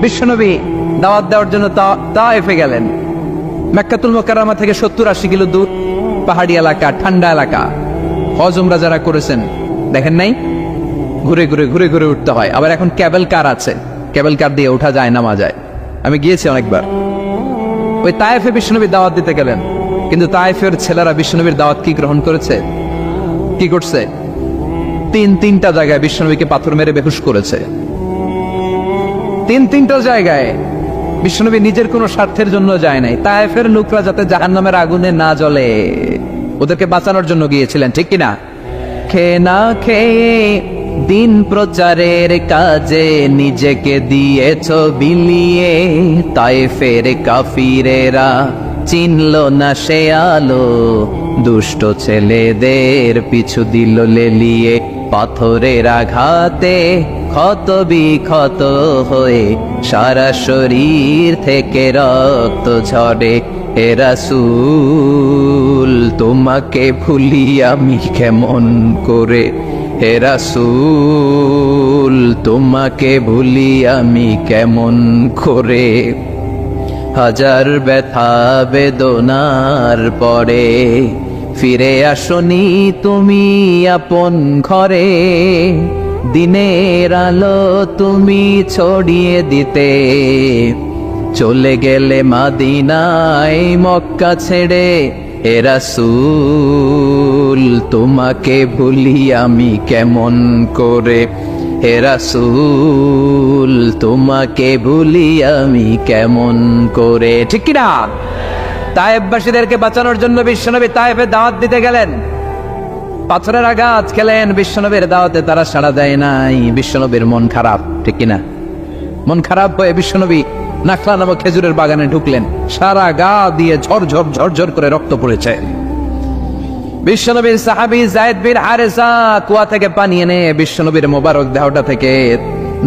বিশ্বনবী দাওয়াত দেওয়ার জন্য তায়েফে গেলেন। মক্কাতুল মুকাররমা থেকে 70-80 কিলো দূর, পাহাড়ি এলাকা, ঠান্ডা এলাকা। হজ উমরা যারা করেছেন দেখেন নাই, ঘুরে ঘুরে ঘুরে ঘুরে উঠতে হয়। আবার এখন ক্যাবেল কার আছে, ক্যাবেল কার দিয়ে ওঠা যায়, নামা যায়। আমি গিয়েছি অনেকবার। ওই তায়েফে বিশ্বনবী দাওয়াত দিতে গেলেন, কিন্তু তায়েফের ছেলেরা বিশ্বনবীর দাওয়াত কি গ্রহণ করেছে? কি করছে? তিনটা জায়গায় বিশ্বনবীকে পাথর মেরে বেহুশ করেছে। তিনটা জায়গায়। বিশ্বনবী নিজের কোনো স্বার্থের জন্য যায় নাই, তায়েফের লোকরা যাতে জাহান্নামের আগুনে না জ্বলে ওদেরকে বাঁচানোর জন্য গিয়েছিলেন, ঠিক কিনা? খেয়ে না খেয়ে দিন প্রচারের কাজে নিজেকে দিয়েছ বিলিয়ে, তায়েফের কাফিরেরা চিনল না সে আলো, দুষ্ট ছেলেদের পিছু দিল লেলিয়ে, পাথরের আঘাতে ক্ষত বিক্ষত হয়ে সারা শরীর থেকে রক্ত ঝরে। হে রাসূল তোমাকে ভুলি আমি কেমন করে, হে রাসূল তোমাকে ভুলি আমি কেমন করে। হাজার ব্যথা বেদনার পরে ফিরে আসনি তুমি আপন ঘরে, দিনের আলো তুমি ছড়িয়ে দিতে, চলে গেলে মদিনায় মক্কা ছেড়ে। হে রাসূল তোমাকে ভুলি আমি কেমন করে, হে রাসূল তোমাকে ভুলি আমি কেমন করে। ঠিক কিনা? তায়েফবাসীদেরকে বাঁচানোর জন্য বিশ্বনবী তায়েফে দাওয়াত দিতে গেলেন। পাথরের আঘাত খেলেন, বিশ্বনবীর দাওয়াতে তারা সাড়া দেয় নাই। বিশ্বনবীর মন খারাপ, ঠিক কিনা? মন খারাপ হয়ে বিশ্বনবী নাখলা নামক খেজুরের বাগানে ঢুকলেন। সারা গা দিয়ে ঝরঝর ঝরঝর করে রক্ত পড়েছে। বিশ্বনবীর সাহাবী যায়েদ বিন হারেসা কুয়া থেকে পানি এনে বিশ্বনবীর মোবারক দেহটা থেকে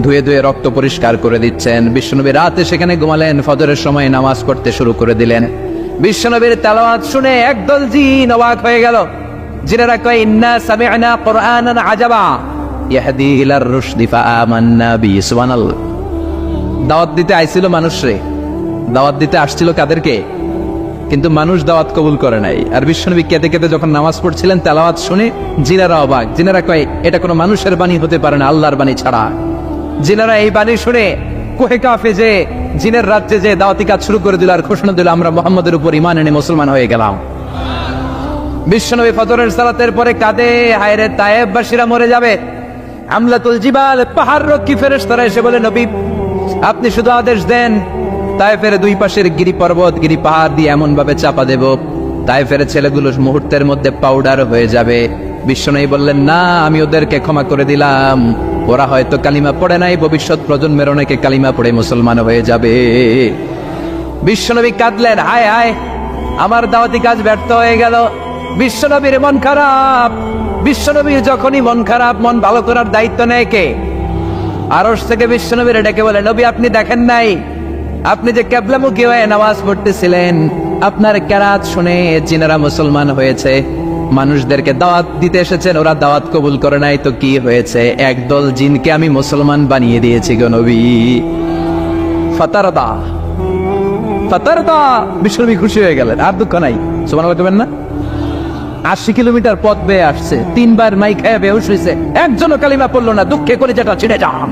ধুয়ে ধুয়ে রক্ত পরিষ্কার করে দিচ্ছেন। বিশ্বনবী রাতে সেখানে ঘুমালেন, ফজরের সময় নামাজ পড়তে শুরু করে দিলেন। বিশ্বনবীর তেলাওয়াত শুনে একদল জিন অবাক হয়ে গেল। জিনেরা কয়, ইন্না সামি'না কুরআনান আজাবা ইয়াহদি ইলার রুশদি ফাআমান্না বিহি। সুবহানাল্লাহ। দাওয়াত দিতে আইছিল মানুষরে, দাওয়াত দিতে আসছিল কাদেরকে? কিন্তু মানুষ দাওয়াত কবুল করে নাই। আর বিশ্বনবী কেঁদে কেঁদে যখন নামাজ পড়ছিলেন, তেলাওয়াত শুনে জিনেরা অবাক। জিনেরা কয়, এটা কোনো মানুষের বাণী হতে পারে না, আল্লাহর বাণী ছাড়া। জিনেরা এই বাণী শুনে কোহে কাফে যে জিনের রাজ্যে যে দাওয়াতি কাজ শুরু করে দিল আর ঘোষণা দিল, আমরা মুহাম্মদের উপর ঈমান এনে মুসলমান হয়ে গেলাম। বিশ্বনবী ফজরের সালাতের পরে কাঁদে, হায়রে তায়েফবাসীরা মরে যাবে। হামলাতুল জিবাল, পাহাড় রক্ষী ফেরেশতারা এসে বলে, নবী আপনি শুধু আদেশ দেন, তায়েফের দুই পাশের গিরি পর্বত গিরি পাহাড় দিয়ে এমন ভাবে চাপা দেব, তায়েফের ছেলেগুলো মুহূর্তের মধ্যে পাউডার হয়ে যাবে। বিশ্বনবী বললেন, না, আমি ওদেরকে ক্ষমা করে দিলাম। ওরা হয়তো কালিমা পড়ে নাই, ভবিষ্যৎ প্রজন্মের অনেকে কালিমা পড়ে মুসলমান হয়ে যাবে। বিশ্বনবী কাঁদলেন, হায় হায় আমার দাওয়াতি কাজ ব্যর্থ হয়ে গেল। বিশ্বনবীর মন খারাপ। বিশ্বনবীর যখনই মন খারাপ, মন ভালো করার দায়িত্ব নেয় কে? আরশ থেকে বিশ্বনবীর ডেকে বলে, নবী আপনি দেখেন নাই, আপনি যে কিবলামুখী হয়ে নামাজ পড়তেছিলেন, আপনার কেরাত শুনে জিনেরা মুসলমান হয়েছে। মানুষদেরকে দাওয়াত দিতে এসেছেন, ওরা দাওয়াত কবুল করে নাই, তো কি হয়েছে? একদল জিনকে আমি মুসলমান বানিয়ে দিয়েছি গো নবী। ফাতারদা ফাতারদা। বিশ্বনবী খুশি হয়ে গেলেন, আর দুঃখ নাই। সুবহানাল্লাহ কবেন না? 80 কিলোমিটার পথ বেয়ে আসছে, 3 বার মাই খেয়ে বেহুশ হয়েছে, একজনও কালিমা পড়লো না, দুঃখে কলিজাটা ছিঁড়ে যান।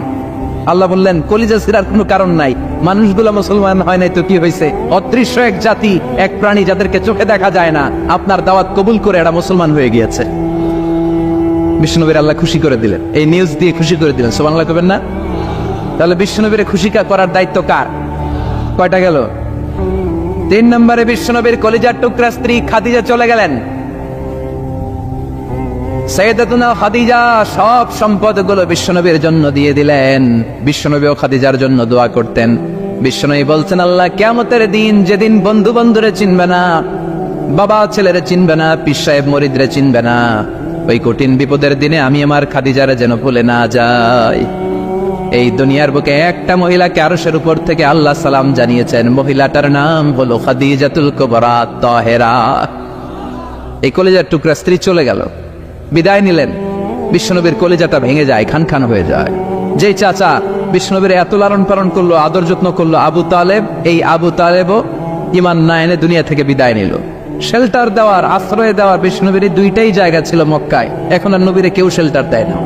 আল্লাহ বললেন, কলিজা ছিঁড়ার কোনো কারণ নাই, মানুষগুলো মুসলমান হয় নাই তো কি হয়েছে? অদৃশ্য এক জাতি, এক প্রাণী যাদেরকে চোখে দেখা যায় না, আপনার দাওয়াত কবুল করে এরা মুসলমান হয়ে গিয়েছে। বিশ্বনবীর আল্লাহ খুশি করে দিলেন, এই নিউজ দিয়ে খুশি করে দিলেন। সুবহানাল্লাহ কবেন না? তাহলে বিশ্বনবীর খুশি করার দায়িত্ব কার? কয়টা গেল? 3 নম্বরে বিশ্বনবীর কলিজার টুকরা স্ত্রী খাদিজা চলে গেলেন। সাইয়েদাতুনা খাদিজা সব সম্পদগুলো বিশ্বনবীর জন্য দিয়ে দিলেন। বিশ্বনবীও খাদিজার জন্য দোয়া করতেন। বিশ্বনবী বলছেন, আল্লাহ কিয়ামতের দিন, যেদিন বন্ধু বন্ধুরে চিনবে না, বাবা ছেলেরে চিনবে না, পীর সাহেব মরিদরে চিনবে না, ওই কঠিন বিপদের দিনে আমি আমার খাদিজারে যেন ভুলে না যাই। এই দুনিয়ার বুকে একটা মহিলাকে আরশের উপর থেকে আল্লাহ সালাম জানিয়েছেন, মহিলাটার নাম হলো খাদিজাতুল কুবরা তাহেরা। এই কলিজার টুকরা স্ত্রী চলে গেল, বিদায় নিলেন। বিশ্বনবীর কলিজাটা ভেঙে যায়, খান খান হয়ে যায়। যেই চাচা বিষ্ণুবীর এত লালন পালন করলো, আদর যত্ন করলো। আবু তালেব, এই আবু তালেবও ইমান না এনে দুনিয়া থেকে বিদায় নিল। শেল্টার দেওয়ার, আশ্রয় দেওয়ার বিষ্ণুবীর দুইটাই জায়গা ছিল মক্কায়। এখন আর নবীরে কেউ শেল্টার দেয় না,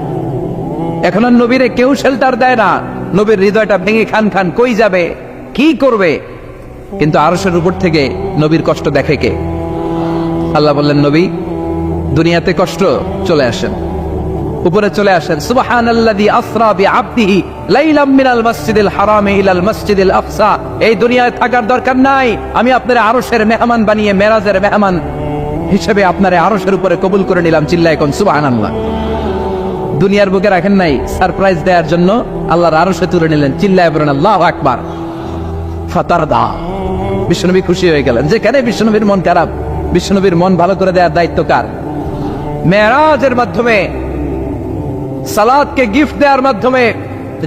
এখন আর নবীরে কেউ শেল্টার দেয় না। নবীর হৃদয়টা ভেঙে খান খান, কই যাবে, কি করবে? কিন্তু আরশের উপর থেকে নবীর কষ্ট দেখে কে? আল্লাহ বললেন, নবী দুনিয়াতে কষ্ট, চলে আসেন, উপরে চলে আসেন। সুবহানাল্লাযী আসরা বিআবদিহি লাইলাম মিনাল মাসজিদিল হারামি ইলাল মাসজিদিল আকসা। এই দুনিয়ায় থাকার দরকার নাই, আমি আপনারে আরশের মেহমান বানিয়ে মেরাজের মেহমান হিসেবে আপনারে আরশের উপরে কবুল করে নিলাম। চিল্লায় কোন সুবহানাল্লাহ। দুনিয়ার বুকে রাখেন নাই, সারপ্রাইজ দেওয়ার জন্য আল্লাহর আরশে তুলে নিলেন। চিল্লায় বলেন আল্লাহু আকবার। ফাতারদা, বিশ্বনবী খুশি হয়ে গেলেন। যেখানে বিশ্বনবীর মন খারাপ, বিশ্বনবীর মন ভালো করে দেওয়ার দায়িত্ব কার? মেরাজের মাধ্যমে, সালাতকে গিফট দেওয়ার মাধ্যমে,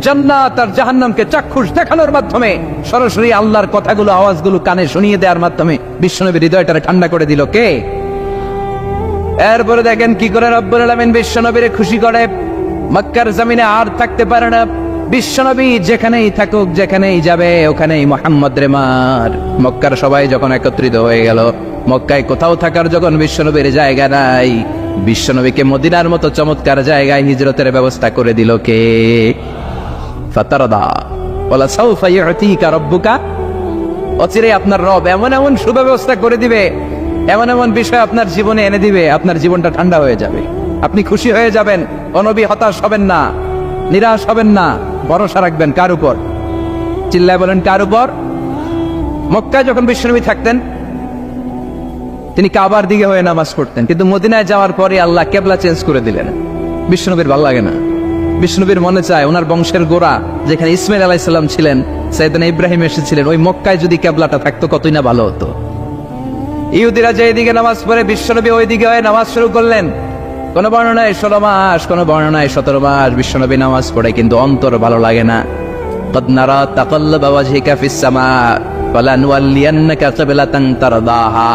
জান্নাত আর জাহান্নামকে চাক্ষুষ দেখানোর মাধ্যমে, সরাসরি আল্লাহর কথাগুলো, আওয়াজগুলো কানে শুনিয়ে দেওয়ার মাধ্যমে বিশ্বনবীর হৃদয়টারে ঠান্ডা করে দিল কে? এরপরে দেখেন কি করে রব্বুল আলামিন বিশ্বনবীরে খুশি করে। মক্কার জমিনে আর থাকতে পারে না বিশ্বনবী, যেখানেই থাকুক, যেখানেই যাবে, ওখানেই মুহাম্মদ রে মার। মক্কার সবাই যখন একত্রিত হয়ে গেল, মক্কায় কোথাও থাকার যখন বিশ্বনবীর জায়গা নাই, বিশ্বনবীকে মদিনার মতো চমৎকার জায়গায় হিজরতের ব্যবস্থা করে দিল কে? ফাতারদা ওয়ালা সাউফা ইউতিকা রাব্বুকা। অচিরে আপনার রব এমন এমন সুব্যবস্থা করে দিবে, এমন এমন বিষয় আপনার জীবনে এনে দিবে, আপনার জীবনটা ঠান্ডা হয়ে যাবে, আপনি খুশি হয়ে যাবেন। ও নবী হতাশ হবেন না, নিরাশ হবেন না, ভরসা রাখবেন কার উপর? চিল্লায় বলেন কার উপর? মক্কায় যখন বিশ্বনবী থাকতেন তিনি কাবার দিকে হয়ে নামাজ পড়তেন, কিন্তু মদিনায় যাওয়ার পরে আল্লাহ কেবলা চেঞ্জ করে দিলেন। বিশ্বনবীর ভালো লাগে না, বিষ্ণুবীর মনে চায় ওনার বংশের গোড়া যেখানে ইসমাইল আলাইহিস সালাম ছিলেন, সাইয়েদনা ইব্রাহিম এসেছিলেন, ওই মক্কায় যদি কেবলাটা থাকতো কতই না ভালো হতো। ইহুদিরা যে এদিকে নামাজ পড়ে, বিশ্বনবী ওই দিকে হয়ে নামাজ শুরু করলেন। কোন বর্ণনায় 16 মাস, কোন বর্ণনায় 17 মাস বিশ্বনবী নামাজ পড়ে, কিন্তু অন্তর ভালো লাগে না। قد نرى تقلب وجهك في السماء فلنولينك قبلة ترضاها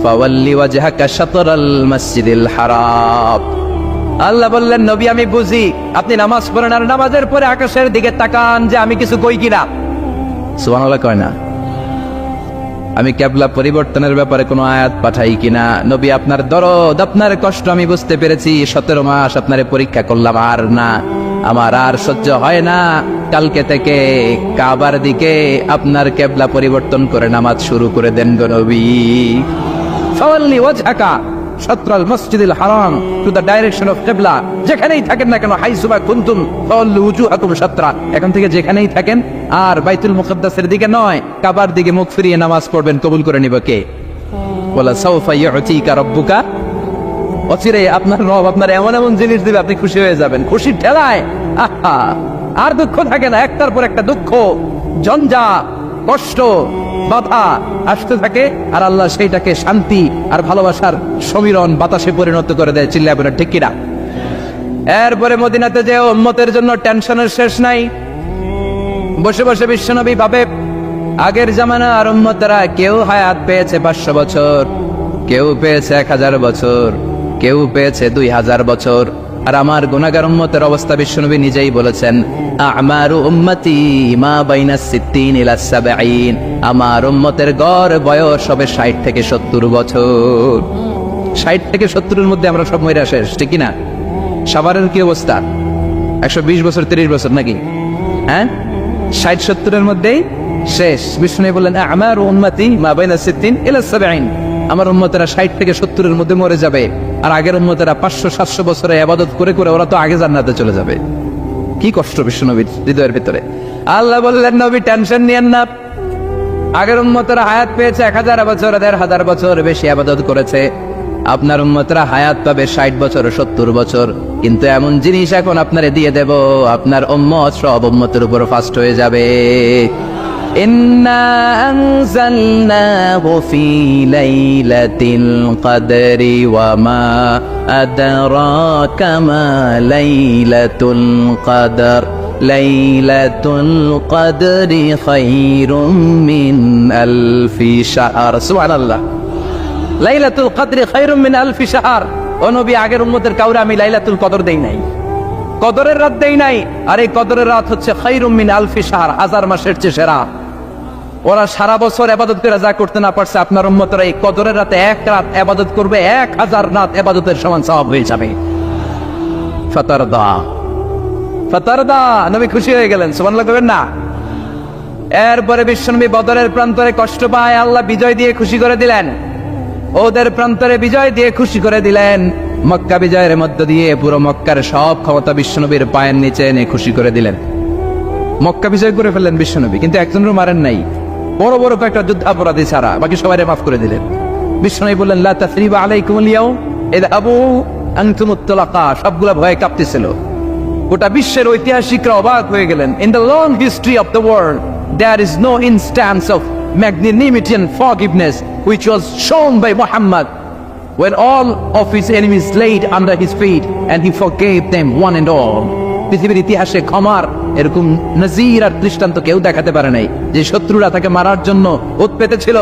فول وجهك شطر المسجد الحرام। আল্লাহ বললেন, নবী আমি বুঝি আপনি নামাজ পড়েন, আর নামাজের পরে আকাশের দিকে তাকান যে আমি কিছু কই কিনা। সুবহানাল্লাহ কয় না? আমি কেবলা পরিবর্তনের ব্যাপারে কোনো আয়াত পাঠাই কিনা? নবী আপনার দরদ, আপনার কষ্ট আমি বুঝতে পেরেছি। 17 মাস আপনারে পরীক্ষা করলাম, আর না, আমার আর সহ্য হয় না। কালকে থেকে কাবার দিকে আপনার কেবলা পরিবর্তন করে নামাজ শুরু করে দেন গো নবী। ফাওয়াল্লি ওয়াজহাকা শাতরাল মসজিদিল হারাম, টু দ্য ডাইরেকশন অফ কিবলা। যেখানেই থাকেন না কেন, হাইসুমা কুনতুম ফাওয়াল্লু উজুহাকুম শাতরা, এখন থেকে যেখানেই থাকেন আর বাইতুল মুকদ্দাসের দিকে নয়, কাবার দিকে মুখ ফিরিয়ে নামাজ পড়বেন। কবুল করে নিব কে? ওয়ালা সাউফা ইউতিকা রাব্বুকা। অচিরে আপনার রব আপনার এমন এমন জিনিস দিবে, আপনি খুশি হয়ে যাবেন। খুশির ঠেলায় আহা আর দুঃখ থাকে না, একটার পর একটা দুঃখ, ঝঞ্ঝা, কষ্ট, বাধা আসতে থাকে, আর আল্লাহ সেইটাকে শান্তি আর ভালোবাসার সমীরণ বাতাসে পরিণত করে দেয়। চিল্লায় বলেন ঠিক কিনা? এরপরে মদিনাতে যে উম্মতের জন্য টেনশনের শেষ নাই। বসে বসে বিশ্বনবী ভাবে, আগের জামানা আর উম্মতেরা কেউ হায়াত পেয়েছে 500 বছর, কেউ পেয়েছে 1000 বছর, কেউ পেয়েছে 2000 বছর, আর আমার গুনাহগার উম্মতের অবস্থা বিশ্বনবী নিজেই বলেছেন, আমারু উম্মতি মা বাইনা 60 ইলা 70। আমার উম্মতের গড় বয়স হবে 60 থেকে 70 বছর। 60 থেকে 70 এর মধ্যে আমরা সব মইরা শেষ, ঠিক না? সাভারের কি অবস্থা? 120 বছর 30 বছর নাকি? হ্যাঁ, 60-70 এর মধ্যেই শেষ। বিষ্ণু বললেন, আমারু উম্মতি মা বাইনা 60 ইলা 70। আমার উম্মতেরা 60 থেকে 70 এর মধ্যে মরে যাবে, আর আগের উম্মতেরা 500-700 বছরে ইবাদত করে করে ওরা তো আগে জান্নাতে চলে যাবে। কি কষ্ট বিশ্বনবীর হৃদয়ের ভিতরে। আল্লাহ বললেন, নবী টেনশন নিয়েন না। আগের উম্মতেরা হায়াত পেয়েছে 1000 বছর, 1500 বছর বেশি ইবাদত করেছে। আপনার উম্মতেরা হায়াত পাবে 60 বছর, 70 বছর। কিন্তু এমন জিনিস এখন আপনারে দিয়ে দেব, আপনার উম্মত সব উম্মতের উপর ফাস্ট হয়ে যাবে। ইন্না আনজালনাহু ফি লাইলাতিল কদরি ওয়া মা আদরাকা মা লাইলাতুল কদর। লাইলাতুল কদরি খায়রুম মিন আলফি শাহর। সুবহানাল্লাহ। লাইলাতুল কদরি খায়রুম মিন আলফি শাহর। ও নবী, আগের উম্মতের কাউরে আমি লাইলাতুল কদর দেই নাই। কদরের রাত দেই নাই, আর এই কদরের রাত হচ্ছে খায়রুম মিন আলফি শাহর, 1000 মাসের চেয়ে সেরা। ওরা সারা বছর ইবাদত করে যা করতে না পারছে, আপনার উম্মতরা এই কদরের রাতে এক রাত ইবাদত করবে, 1000 রাত ইবাদতের সমান সওয়াব হয়ে যাবে। ফাতারদা, ফাতারদা, নবী খুশি হয়ে গেলেন, সুবহানাল্লাহ কইবেন না? এরপরে বিশ্বনবী বদরের প্রান্তরে কষ্ট পায়, আল্লাহ বিজয় দিয়ে খুশি করে দিলেন। ওদের প্রান্তরে বিজয় দিয়ে খুশি করে দিলেন। মক্কা বিজয়ের মধ্য দিয়ে পুরো মক্কার সব ক্ষমতা বিশ্বনবীর পায়ের নিচে এনে খুশি করে দিলেন। মক্কা বিজয় করে ফেললেন বিশ্বনবী, কিন্তু একজনেরও মারেন নাই, বড় বড় কয়েকটা যুদ্ধাপরাধী ছাড়া বাকি সবাইরে মাফ করে দিলেন। বিশ্বনবী বললেন, লা তাসরিবা আলাইকুমুল ইয়াউম ইযহাবু আনতুমুত তুলাকা। সবগুলা ভয়ে কাঁপতেছিল। গোটা বিশ্বের ঐতিহাসিকরা অবাক হয়ে গেলেন। In the long history of the world there is no instance of magnanimity and forgiveness which was shown by Muhammad when all of his enemies laid under his feet and he forgave them one and all. পৃথিবীর ইতিহাসে ক্ষমার এরকম নজির আর দৃষ্টান্ত কেউ দেখাতে পারে নাই। যে শত্রুরা তাকে মারার জন্য উৎপেতে ছিল,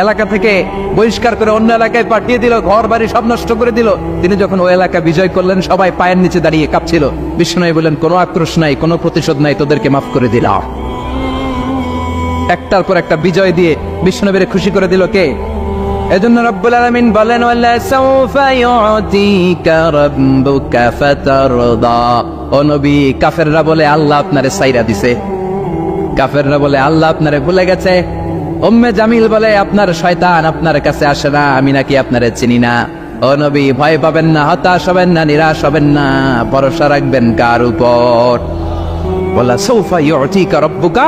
এলাকা থেকে বহিষ্কার করে অন্য এলাকায় পাঠিয়ে দিল, ঘর বাড়ি সব নষ্ট করে দিল, তিনি যখন ওই এলাকা বিজয় করলেন, সবাই পায়ের নিচে দাঁড়িয়ে কাঁপছিল। বিষ্ণু বললেন, কোনো আক্রোশ নাই, কোনো প্রতিশোধ নাই, তোদেরকে মাফ করে দিলাম। একটার পর একটা বিজয় দিয়ে বিশ্বনবীরে খুশি করে দিল কে? এজন্য রব্বুল আলামিন বলেন, ওয়ালা সাউফা ইউতিকা রাব্বুকা ফাতারদা। ও নবী, কাফেররা বলে আল্লাহ আপনারে সাইরা দিছে, কাফেররা বলে আল্লাহ আপনারে ভুলে গেছে। উম্মে জামিল বলে আপনার শয়তান আপনার কাছে আসে না, আমি নাকি আপনারে চিনি না। ও নবী, ভয় পাবেন না, হতাশ হবেন না, নিরাশ হবেন না, ভরসা রাখবেন কার উপর? ওয়ালা সাউফা ইউতিকা রাব্বুকা,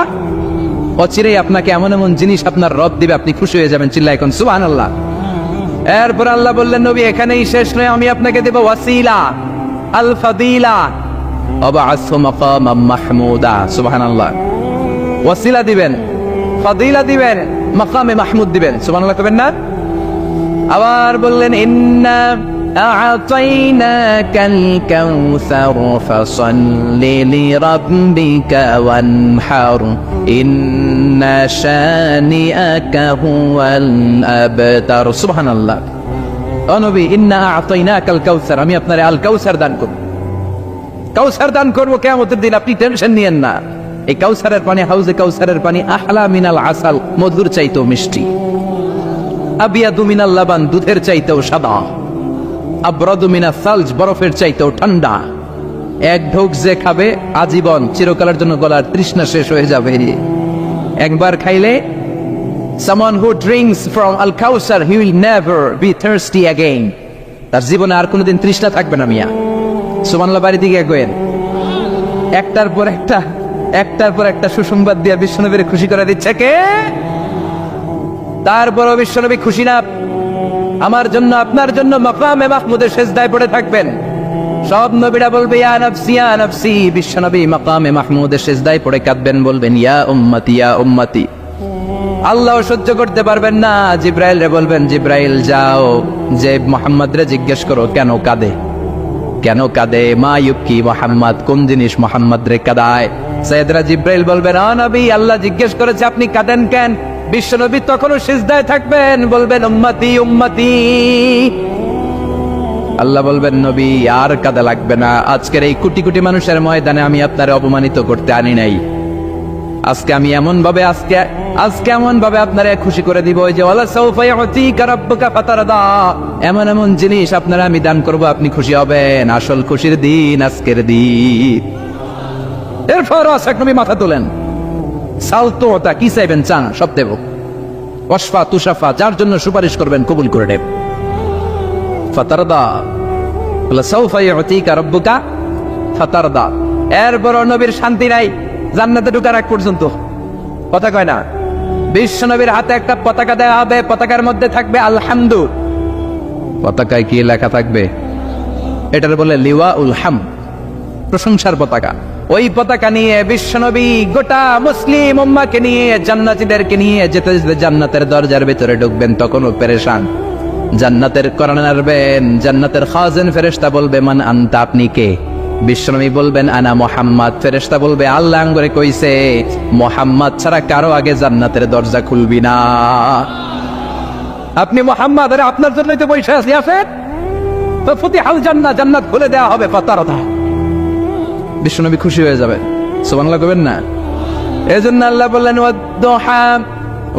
অচিরেই আপনাকে এমন এমন জিনিস আপনার রব দিবে, আপনি খুশি হয়ে যাবেন। চিল্লায় এখন সুবহানাল্লাহ। এরপর আল্লাহ বললেন, নবী এখানেই শেষ নয়, আমি আপনাকে দেব ওয়াসিলা, আল ফাদিলা, আবআসহু মাকামাম মাহমুদা। সুবহানাল্লাহ। ওয়াসিলা দিবেন, ফাদিলা দিবেন, মাকামে মাহমুদ দিবেন। সুবহানাল্লাহ কবেন না? আবার বললেন, ইন্না আ'তাইনাকাল কাউসার ফাসাল্লি লিরাব্বিকা ওয়ানহার ইন্না শানিআকা হুয়াল আবতার। সুবহানাল্লাহ। ও নবী, ইন্না আ'তাইনাকাল কাউসার, আমি আপনারে আল কাউসার দান করব। কাউসার দান করব কিয়ামতের দিন, আপনি টেনশন নিয়েন না। এই কাউসারের পানি, হাউজে কাউসারের পানি আহলা মিনাল আসাল, মধুর চাইতেও মিষ্টি। আবিয়াদু মিনাল লাবান, দুধের চাইতেও সাদা। আবরাদু মিনাস সালজ, বরফের চাইতেও ঠান্ডা। এক ঢোক যে খাবে আজীবন, চিরকালের জন্য গলার তৃষ্ণা শেষ হয়ে যাবে। একবার খাইলে, someone who drinks from al kausar he will never be thirsty again, তার জীবনে আর কোনোদিন তৃষ্ণা থাকবে না। মিয়া সুবহানাল্লাহ। বাড়ি দিকে গেলেন, একটার পর একটা সুসংবাদ দিয়ে বিশ্বনবীর খুশি করে দিচ্ছে কে? তারপরও বিশ্বনবী খুশি না। আমার জন্য, আপনার জন্য মাকামে মাহমুদের সিজদায় পড়ে থাকবেন। সব নবীরা বলবে ইয়া নাফসি ইয়া নাফসি, বিশ্বনবী মাকামে মাহমুদের সিজদায় পড়ে কাঁদবেন, বলবেন ইয়া উম্মতি ইয়া উম্মতি। আল্লাহ সহ্য করতে পারবেন না, জিব্রাইল রে বলবেন, জিব্রাইল যাও, যে মুহাম্মদ রে জিজ্ঞেস করো কেন কাঁদে, কেন কাঁদে, মা ইউবকি মুহাম্মদ, কোন জিনিস মুহাম্মদ রে কাঁদায়। সাইয়েদনা জিব্রাইল বলবেন, ও নবী, আল্লাহ জিজ্ঞেস করেছে আপনি কাঁদেন কেন? বিশ্বনবী তখনও সিজদায় থাকবেন, বলবেন উম্মতি উম্মতি। আল্লাহ বলবেন, নবী আর কাঁদা লাগবে না, আজকের এই কোটি কোটি মানুষের ময়দানে আমি আপনারে অপমানিত করতে আনি নাই। আজকে আমি এমন ভাবে আপনারে খুশি করে দিব যে ওয়ালা সাউফা ইউতিকা রাব্বুকা ফাতারদা, এমন এমন জিনিস আপনারা আমি দান করব, আপনি খুশি হবেন। আসল খুশির দিন আজকের দিন। এরপর আসাক নবী মাথা তোলেন, সালতোতা, কি চাইবেন চান সব দেব। ওয়াসফা তুশাফা, যার জন্য সুপারিশ করবেন কবুল করে নেব। ফাতারদা, ওয়ালা সাউফা ইউতিকা রাব্বুকা ফাতারদা। এরপর নবীর শান্তি নাই জান্নাতে ঢোকার আগ পর্যন্ত। কথা কয় না? বিশ্ব নবীর হাতে একটা পতাকা দেওয়া হবে, পতাকার মধ্যে থাকবে আলহামদু। পতাকায় কি লেখা থাকবে? এটার বলে লিওয়া উল হাম, প্রশংসার পতাকা। ওই পতাকা নিয়ে বিশ্বনবী গোটা মুসলিম উম্মাহকে নিয়ে, জান্নাতীদেরকে নিয়ে যেতে যেতে জান্নাতের দরজার ভিতরে ঢুকবেন, তখনও পেরেশান। জান্নাতের কোরআন নাড়বেন, জান্নাতের খাজেন ফেরেশতা বলবে, মান আনতা, আপনি কে? বিশ্বনবী বলবেন, আনা মুহাম্মদ। ফেরেশতা বলবে, আল্লাহ আঙ্গুরে কইছে মুহাম্মদ ছাড়া কারো আগে জান্নাতের দরজা খুলবি না। আপনি মুহাম্মদ, আরে আপনার জন্যই তো বসে আছি। আসেন, ফাতিহাল জান্নাত, জান্নাত খুলে দেওয়া হবে। ফাতারদা, বিশ্বনবী খুশি হয়ে যাবেন। সুবহানাল্লাহ কবেন না? এজন্য আল্লাহ বললেন ওয়াদ-দুহা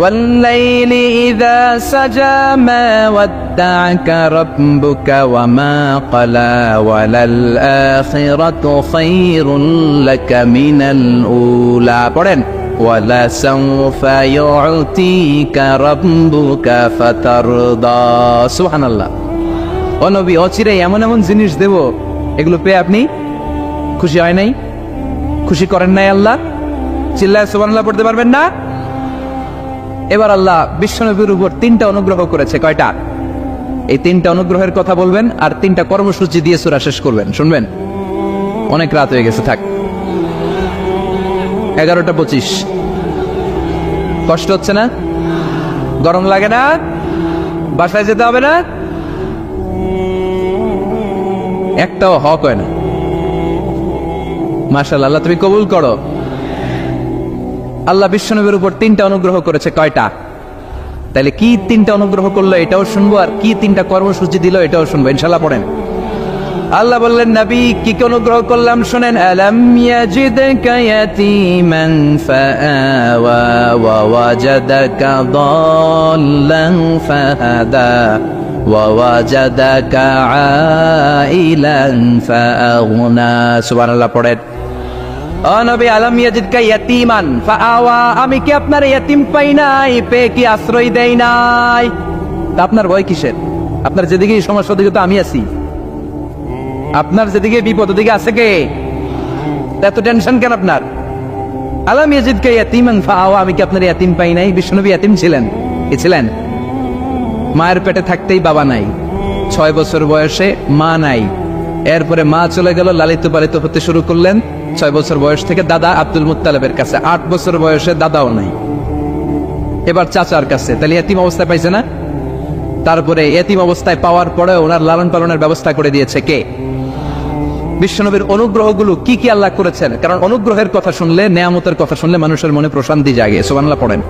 ওয়াল-লাইলি ইযা সাজা মা ওয়াদ্দা'আকা রাব্বুকা ওয়া মা ক্বালা ওয়ালাল আখিরাতু খায়রুন লাকা মিনাল উলা। পড়েন ওয়ালা সাওফা ইউ'তিকা রাব্বুকা ফাতারদা। সুবহানাল্লাহ। ও নবী, অচিরে এমন এমন জিনিস দেব, এগুলো পেয়ে আপনি খুশি হয় নাই? খুশি করেন নাই আল্লাহ? চিল্লায় সুবহানাল্লাহ পড়তে পারবেন না? এবার আল্লাহ বিশ্বনবীর উপর 3টা অনুগ্রহ করেছে। কয়টা? এই 3টা অনুগ্রহের কথা বলবেন আর 3টা কর্মসূচি দিয়ে সূরা শেষ করবেন। শুনবেন? অনেক রাত হয়ে গেছে, থাক। 11:25। কষ্ট হচ্ছে না? গরম লাগে না? বাসায় যেতে হবে না? একটাও হক হয় না। মাশাআল্লাহ, আল্লাহ তুমি কবুল করো। আল্লাহ বিশ্বনবীর উপর 3টা অনুগ্রহ করেছে। কয়টা? তাহলে কি 3টা অনুগ্রহ করলো এটাও শুনবো, আর কি 3টা কর্মসূচি দিল এটাও শুনবো ইনশাআল্লাহ। পড়েন। আল্লাহ বললেন, নবী কি কি অনুগ্রহ করলাম শুনেন। আলাম ইয়াজিদকা ইয়াতীমান ফাআওয়া ওয়া ওয়াজাদাকা দাল্লান ফাহাদা ওয়া ওয়াজাদাকা আইলান ফাআগনা। সুবহানাল্লাহ পড়েন। ও নবী, আলাম ইয়াজিদকা ইয়াতীমান ফাআওয়া, আমি কি আপনার ইয়াতীম পাই নাই, পেয়ে কি আশ্রয় দেই নাই? তা আপনার ভয় কিসের? আপনার যেদিকে সমস্যা ওদিকে তো আমি আছি। আপনার যেদিকে বিপদ ওদিকে আছে কে? এত টেনশন কেন আপনার? আলাম ইয়াজিদকা ইয়াতীমান ফাআওয়া, আমি কি আপনার ইয়াতীম পাই নাই? বিশ্বনবী ইয়াতীম ছিলেন। কি ছিলেন? মায়ের পেটে থাকতেই বাবা নাই, 6 বছর বয়সে মা নাই, এরপরে মা চলে গেল, লালিত পালিত হতে শুরু করলেন 6 বছর বয়স থেকে দাদা আব্দুল মুত্তালিবের কাছে, 8 বছর বয়সে দাদাও নাই, এবার চাচার কাছে। তাহলে এতিম অবস্থায় পাইছে না? তারপরে এতিম অবস্থায় পাওয়ার পরে ওনার লালন পালনের ব্যবস্থা করে দিয়েছে কে? বিশ্বনবীর অনুগ্রহগুলো কি কি আল্লাহ করেছেন। কারণ অনুগ্রহের কথা শুনলে, নেয়ামতের কথা শুনলে মানুষের মনে প্রশান্তি জাগে। সুবহানাল্লাহ পড়েন।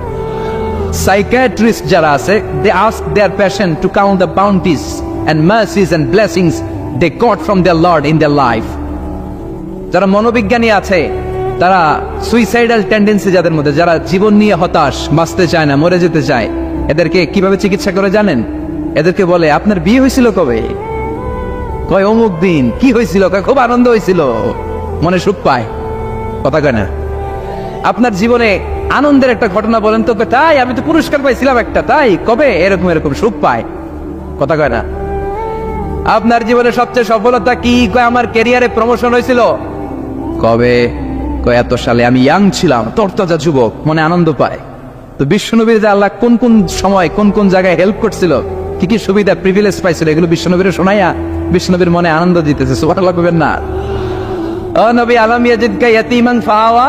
সাইকিয়াট্রিস্ট যারা আছে, they ask their patient to count the bounties and mercies and blessings they got from their Lord in their life. যারা মনোবিজ্ঞানী আছে, তারা সুইসাইডাল টেন্ডেন্সি যাদের মধ্যে, যারা জীবন নিয়ে হতাশ, বাঁচতে চায় না, মরে যেতে চায়, এদেরকে কিভাবে চিকিৎসা করে জানেন? এদেরকে বলে, আপনার বিয়ে হয়েছিল কবে? কয় অমুক দিন। কি হয়েছিল? কয় খুব আনন্দ হয়েছিল, মনে সুখ পায়। কথা কয় না? আপনার জীবনে আনন্দের একটা ঘটনা বলেন তো। তাই, আমি তো পুরস্কার পাইছিলাম একটা। তাই, কবে? এরকম এরকম সুখ পায়। কথা কয় না? আপনার জীবনে সবচেয়ে সফলতা কি? কয় আমার ক্যারিয়ারে প্রমোশন হয়েছিল। কবে? কয় এত সালে, আমি ইয়াং ছিলাম, তরতাজা যুবক, মনে আনন্দ পায়। তো বিশ্বনবীর যে আল্লাহ কোন কোন সময় কোন কোন জায়গায় হেল্প করছিল, কি কি সুবিধা প্রিভিলেজ পাইছিল, এগুলো বিশ্বনবীর শোনাইয়া বিশ্বনবীর মনে আনন্দ দিতেছে। সুবহানাল্লাহ কইবেন না? ও নবী, আলাম ইয়াজিদকা ইয়াতীমান ফাআওয়া,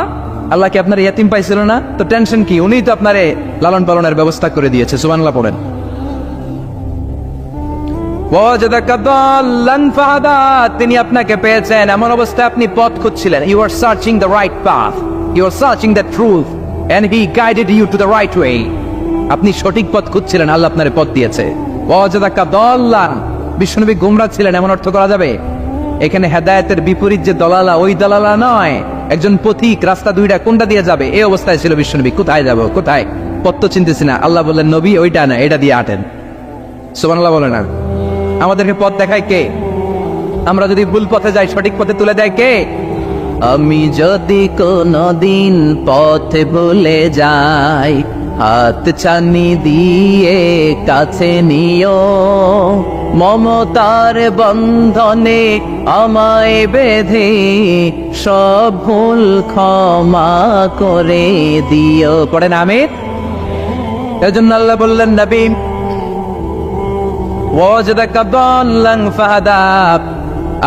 আল্লাহ কি আপনার ইয়াতীম পাইছিল না? তো টেনশন কি? উনিই তো আপনারে লালন পালনের ব্যবস্থা করে দিয়েছে। সুবহানাল্লাহ পড়েন। ওয়াজাদাকা দাল্লান ফাহাদা, তিনি আপনাকে পেয়েছেন এমন অবস্থায় আপনি পথ খুঁজছিলেন। You are searching the right path, you are searching the truth, and he guided you to the right way. আপনি সঠিক পথ খুঁজছিলেন, আল্লাহ আপনারে পথ দিয়েছে। ওয়াজাদাকা দাল্লান, বিশ্বনবী গোমরাহ ছিলেন এমন অর্থ করা যাবে? এখানে হেদায়েতের বিপরীত যে দলালা, ওই দলালা নয়। একজন পথিক, রাস্তা দুইটা, কোনটা দিয়ে যাবে এই অবস্থায় ছিল বিশ্বনবী। কোথায় যাব, কোথায়? পথ তো চিনতেছি না। আল্লাহ বললেন, নবী ওইটা না, এটা দিয়ে আটেন। সুবহানাল্লাহ বলেন। না, আমাদেরকে পথ দেখায় কে? আমরা যদি ভুল পথে যাই, সঠিক পথে তুলে দেয় কে? আমি যদি কোনদিন পথে ভুলে যাই, হাত ছানি দিয়ে কাছে নিও, মমতার বন্ধনে আমায় বেঁধে সব ভুল ক্ষমা করে দিও। পড়েন আমিন। এজন্য আল্লাহ বললেন, নবী ওয়াজাদাকা দাল্লান ফাহাদা,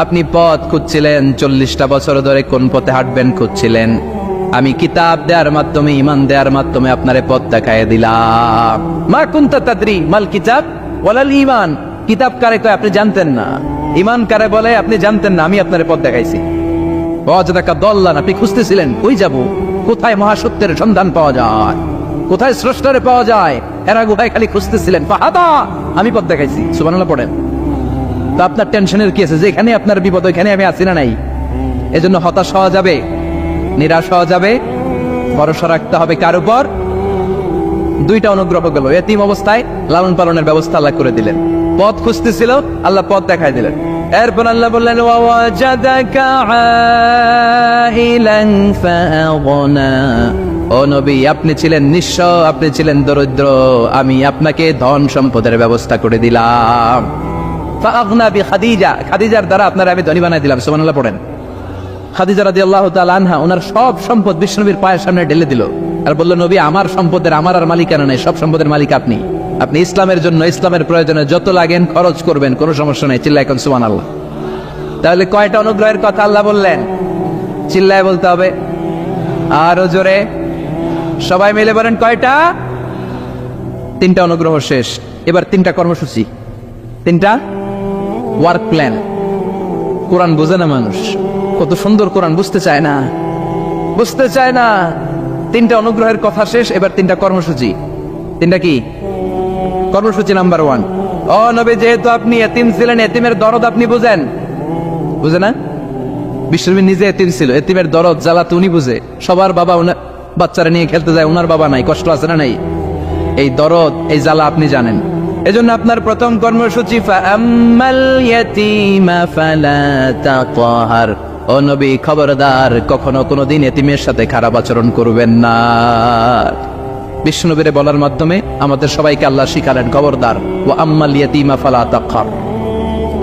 আপনি পথ খুঁজছিলেন 40টা বছর ধরে, কোন পথে হাঁটবেন খুঁজছিলেন। আমি কিতাব দেওয়ার মাধ্যমে, ঈমান দেওয়ার মাধ্যমে আপনারে পথ দেখায় দিলাম। মা কুনতা তাদরি মাল কিতাব ওয়ালাল ঈমান, কিতাব কারে কয় আপনি জানতেন না, ঈমান কারে বলে আপনি জানতেন না, আমি আপনারে পথ দেখাইছি। ওয়াজাদাকা দাল্লান, আপনি খুঁজতেছিলেন কই যাব, কোথায় মহাসত্যের সন্ধান পাওয়া যায়, কোথায় স্রষ্টারে পাওয়া যায়, এরা গুহায় খালি খুঁজতেছিলেন। ফাহাদা, আমি পথ দেখাইছি। সুবহানাল্লাহ পড়েন। তো আপনার টেনশনের কি আছে? যেখানে আপনার বিপদ ওইখানে আমি আছি না নাই? এজন্য হতাশ হওয়া যাবে, নিরাশ হওয়া যাবে, ভরসা রাখতে হবে কার উপর? দুইটা অনুগ্রহ গেল, এতিম অবস্থায় লালন পালনের ব্যবস্থা আল্লাহ করে দিলেন। পথ খুঁজতেছিল, আল্লাহ পথ দেখাই দিলেন। এরপর আল্লাহ বললেন ওয়াজাদাকা আইলান ফাআগনা, ও নবী আপনি ছিলেন নিঃস্ব, আপনি ছিলেন দরিদ্র, আমি আপনাকে ধন সম্পদের ব্যবস্থা করে দিলাম। ফাআগনা বিখাদিজা, খাদিজার দ্বারা আপনারা আমি ধনী বানাই দিলাম। সুবহানাল্লাহ পড়েন। খাদিজা রাদিয়াল্লাহু তাআলা আনহা ওনার সব সম্পদ বিশ্বনবীর পায়ের সামনে ঢেলে দিল আর বলল, নবী আমার সম্পদের আমার আর মালিকানা নেই, সব সম্পদের মালিক আপনি। আপনি ইসলামের জন্য, ইসলামের প্রয়োজনে যত লাগেন খরচ করবেন, কোনো সমস্যা নেই। চিল্লায় কোন সুবহানাল্লাহ। তাহলে কয়টা অনুগ্রহের কথা আল্লাহ বললেন? চিল্লায় বলতে হবে, আরো জোরে, সবাই মিলে বলেন কয়টা? তিনটা অনুগ্রহ শেষ, এবার তিনটা কর্মসূচি, তিনটা ওয়ার্ক প্ল্যান। কোরআন বোঝে না মানুষ, কত সুন্দর কোরআন, বুঝতে চায় না, বুঝতে চায় না। তিনটা অনুগ্রহের কথা শেষ, এবার তিনটা কর্মসূচি। তিনটা কি কর্মসূচি? নাম্বার 1, ও নবী যেহেতু আপনি এতিম ছিলেন, এতিমের দরদ আপনি বুঝেন, বুঝে না? বিশ্বনবী নিজে এতিম ছিল, এতিমের দরদ জ্বালা তো উনি বুঝে। সবার বাবা বাচ্চারা নিয়ে খেলতে যায়, ওনার বাবা নাই, কষ্ট আছে না নাই? এই দরদ, এই জ্বালা আপনি জানেন। এজন্য আপনার প্রথম কর্মসূচি ফাআম্মাল ইয়াতীমা ফালা তাকহার, ও নবী খবরদার কখনো কোনোদিন এতিমের সাথে খারাপ আচরণ করবেন না। বিশ্বনবীর বলার মাধ্যমে আমাদের সবাইকে আল্লাহ শিখালেন, খবরদার ওয়া আম্মাল ইয়াতীমা ফালা তাকহার,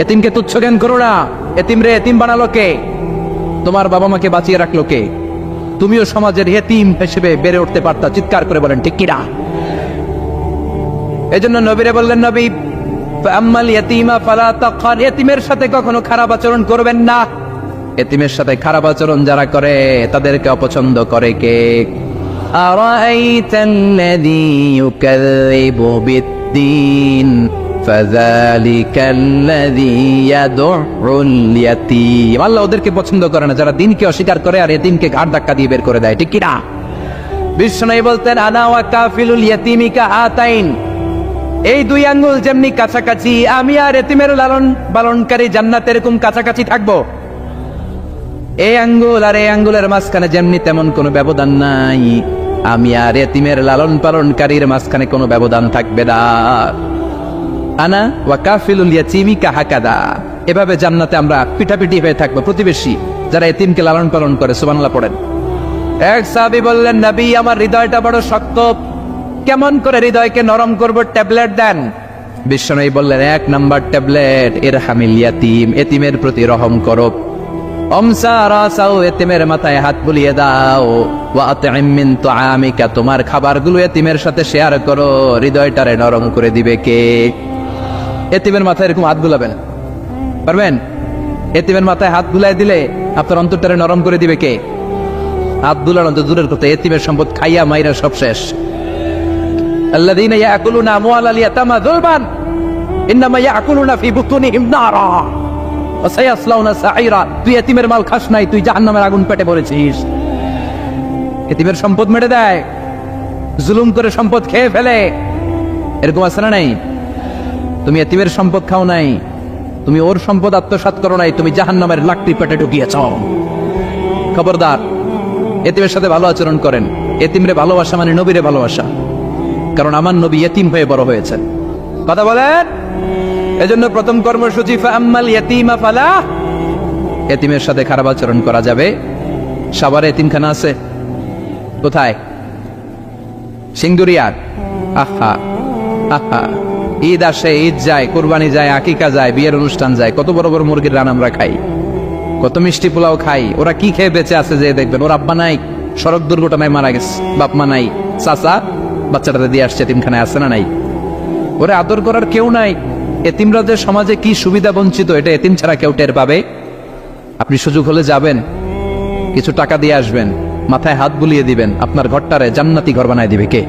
এতিমকে তুচ্ছ জ্ঞান করো না। এতিম রে এতিম বানালো কে? তোমার বাবা মাকে বাঁচিয়ে রাখলো কে? তুমিও সমাজের এতিম হিসেবে বেড়ে উঠতে পারতা। চিৎকার করে বলেন ঠিক কিনা? এজন্য নবীরে বললেন, নবী ফাআম্মাল ইয়াতীমা ফালা তাকহার, এতিমের সাথে কখনো খারাপ আচরণ করবেন না। এতিমের সাথে খারাপ আচরণ যারা করে তাদেরকে অপছন্দ করে কে? আরাআইতাল্লাযী ইউকাযযিবু বিদ্দীন ফাযালিকাল্লাযী ইয়াদউল ইয়াতীম, আল্লাহ ওদেরকে পছন্দ করে না যারা দ্বীনকে অস্বীকার করে আর এতিমকে ঘাড় ধাক্কা দিয়ে বের করে দেয়। ঠিক কি না? বিশ্বনবী বলতেন, আনা ওয়া কাফিলুল ইয়াতীমি কাআতাইন, এই দুই আঙ্গুল যেমনি কাছাকাছি, আমি আর এতিমের লালন পালনকারী জান্নাতে এরকম কাছাকাছি থাকবো। এই আঙ্গুল আর এই আঙ্গুলের মাঝখানে যেমনি তেমন কোনো ব্যবধান নাই, আমি আর এতিমের লালন পালনকারীর মাঝখানে কোনো ব্যবধান থাকবে না। আনা ওয়া কাফিলুল ইয়াতীমি কাহাকাদা, এভাবে জান্নাতে আমরা পিঠাপিঠি হয়ে থাকবো, প্রতিবেশী যারা এতিমকে লালন পালন করে। সুবহানাল্লাহ পড়েন। এক সাহাবী বললেন, নবী আমার হৃদয়টা বড় শক্ত, কেমন করে হৃদয়কে নরম করব? ট্যাবলেট দেন। বিশ্বনবী বললেন, 1 নাম্বার ট্যাবলেট ইরহামিল ইয়াতীম, এতিমের প্রতি রহম করো। আমসা রাসাও, এতিমের মাথায় হাত বুলিয়ে দাও। ওয়া আতইম মিন তুআমিকা, তোমার খাবারগুলো এতিমের সাথে শেয়ার করো। হৃদয়টারে নরম করে দিবে কে? এতিমের মাথায় এরকম হাত বুলাবেন, পারবেন? এতিমের মাথায় হাত বুলাই দিলে আপনার অন্তরটারে নরম করে দিবে কে? হাত বুলানো তো দূরের কথা, এতিমের সম্পদ খাইয়া মাইরা সব শেষ। আল্লাযীনা ইয়াকুলুনা আমওয়ালাল ইয়াতামা যুলমান ইন্নামা ইয়াকুলুনা ফি বুতুনিহিম নারা ওয়া সায়াসলাউনা সাঈরা, তুই এতিমের মাল খাস নাই, তুই জাহান্নামের আগুন পেটে পড়েছিস। এতিমের সম্পদ মেরে দেয়, জুলুম করে সম্পদ খেয়ে ফেলে, এরকম আছে না নাই? তুমি এতিমের সম্পদ খাও নাই, তুমি ওর সম্পদ আত্মসাৎ করো নাই, তুমি জাহান্নামের লাকড়ি পেটে ঢুকিয়েছ। খবরদার, এতিমের সাথে ভালো আচরণ করেন। এতিমরে ভালোবাসা মানে নবীরে ভালোবাসা, কারণ আমার নবী এতিম হয়ে বড় হয়েছেন। কথা বলেন। এজন্য প্রথম কর্মসূচি ফাআম্মাল ইয়াতীমা ফালা, এতিমের সাথে খারাপ আচরণ করা যাবে। সাভারে এতিমখানা আছে কোথায়? সিংদুরিয়ার। আহা আহা, ঈদ আসে, ঈদ যায়, কুরবানি যায়, আকিকা যায়, বিয়ের অনুষ্ঠান যায়, কত বড় বড় মুরগির রান আমরা খাই, কত মিষ্টি পোলাও খাই। ওরা কি খেয়ে বেঁচে আছে যে দেখবেন, ওর আব্বা নাই, সড়ক দুর্ঘটনায় মারা গেছে, বাপ মা নাই, চাচা বাচ্চাটাতে দিয়ে আসছে, এতিমখানায় আছে না নাই? ওরে আদর করার কেউ নাই। এতিমরা যে সমাজে কি সুবিধা বঞ্চিত, এটা এতিম ছাড়া কেউ টের পাবে? আপনি সুযোগ হলে যাবেন, কিছু টাকা দিয়ে আসবেন, মাথায় হাত বুলিয়ে দিবেন, আপনার ঘরটারে জান্নাতি ঘর বানায় দিবে কে?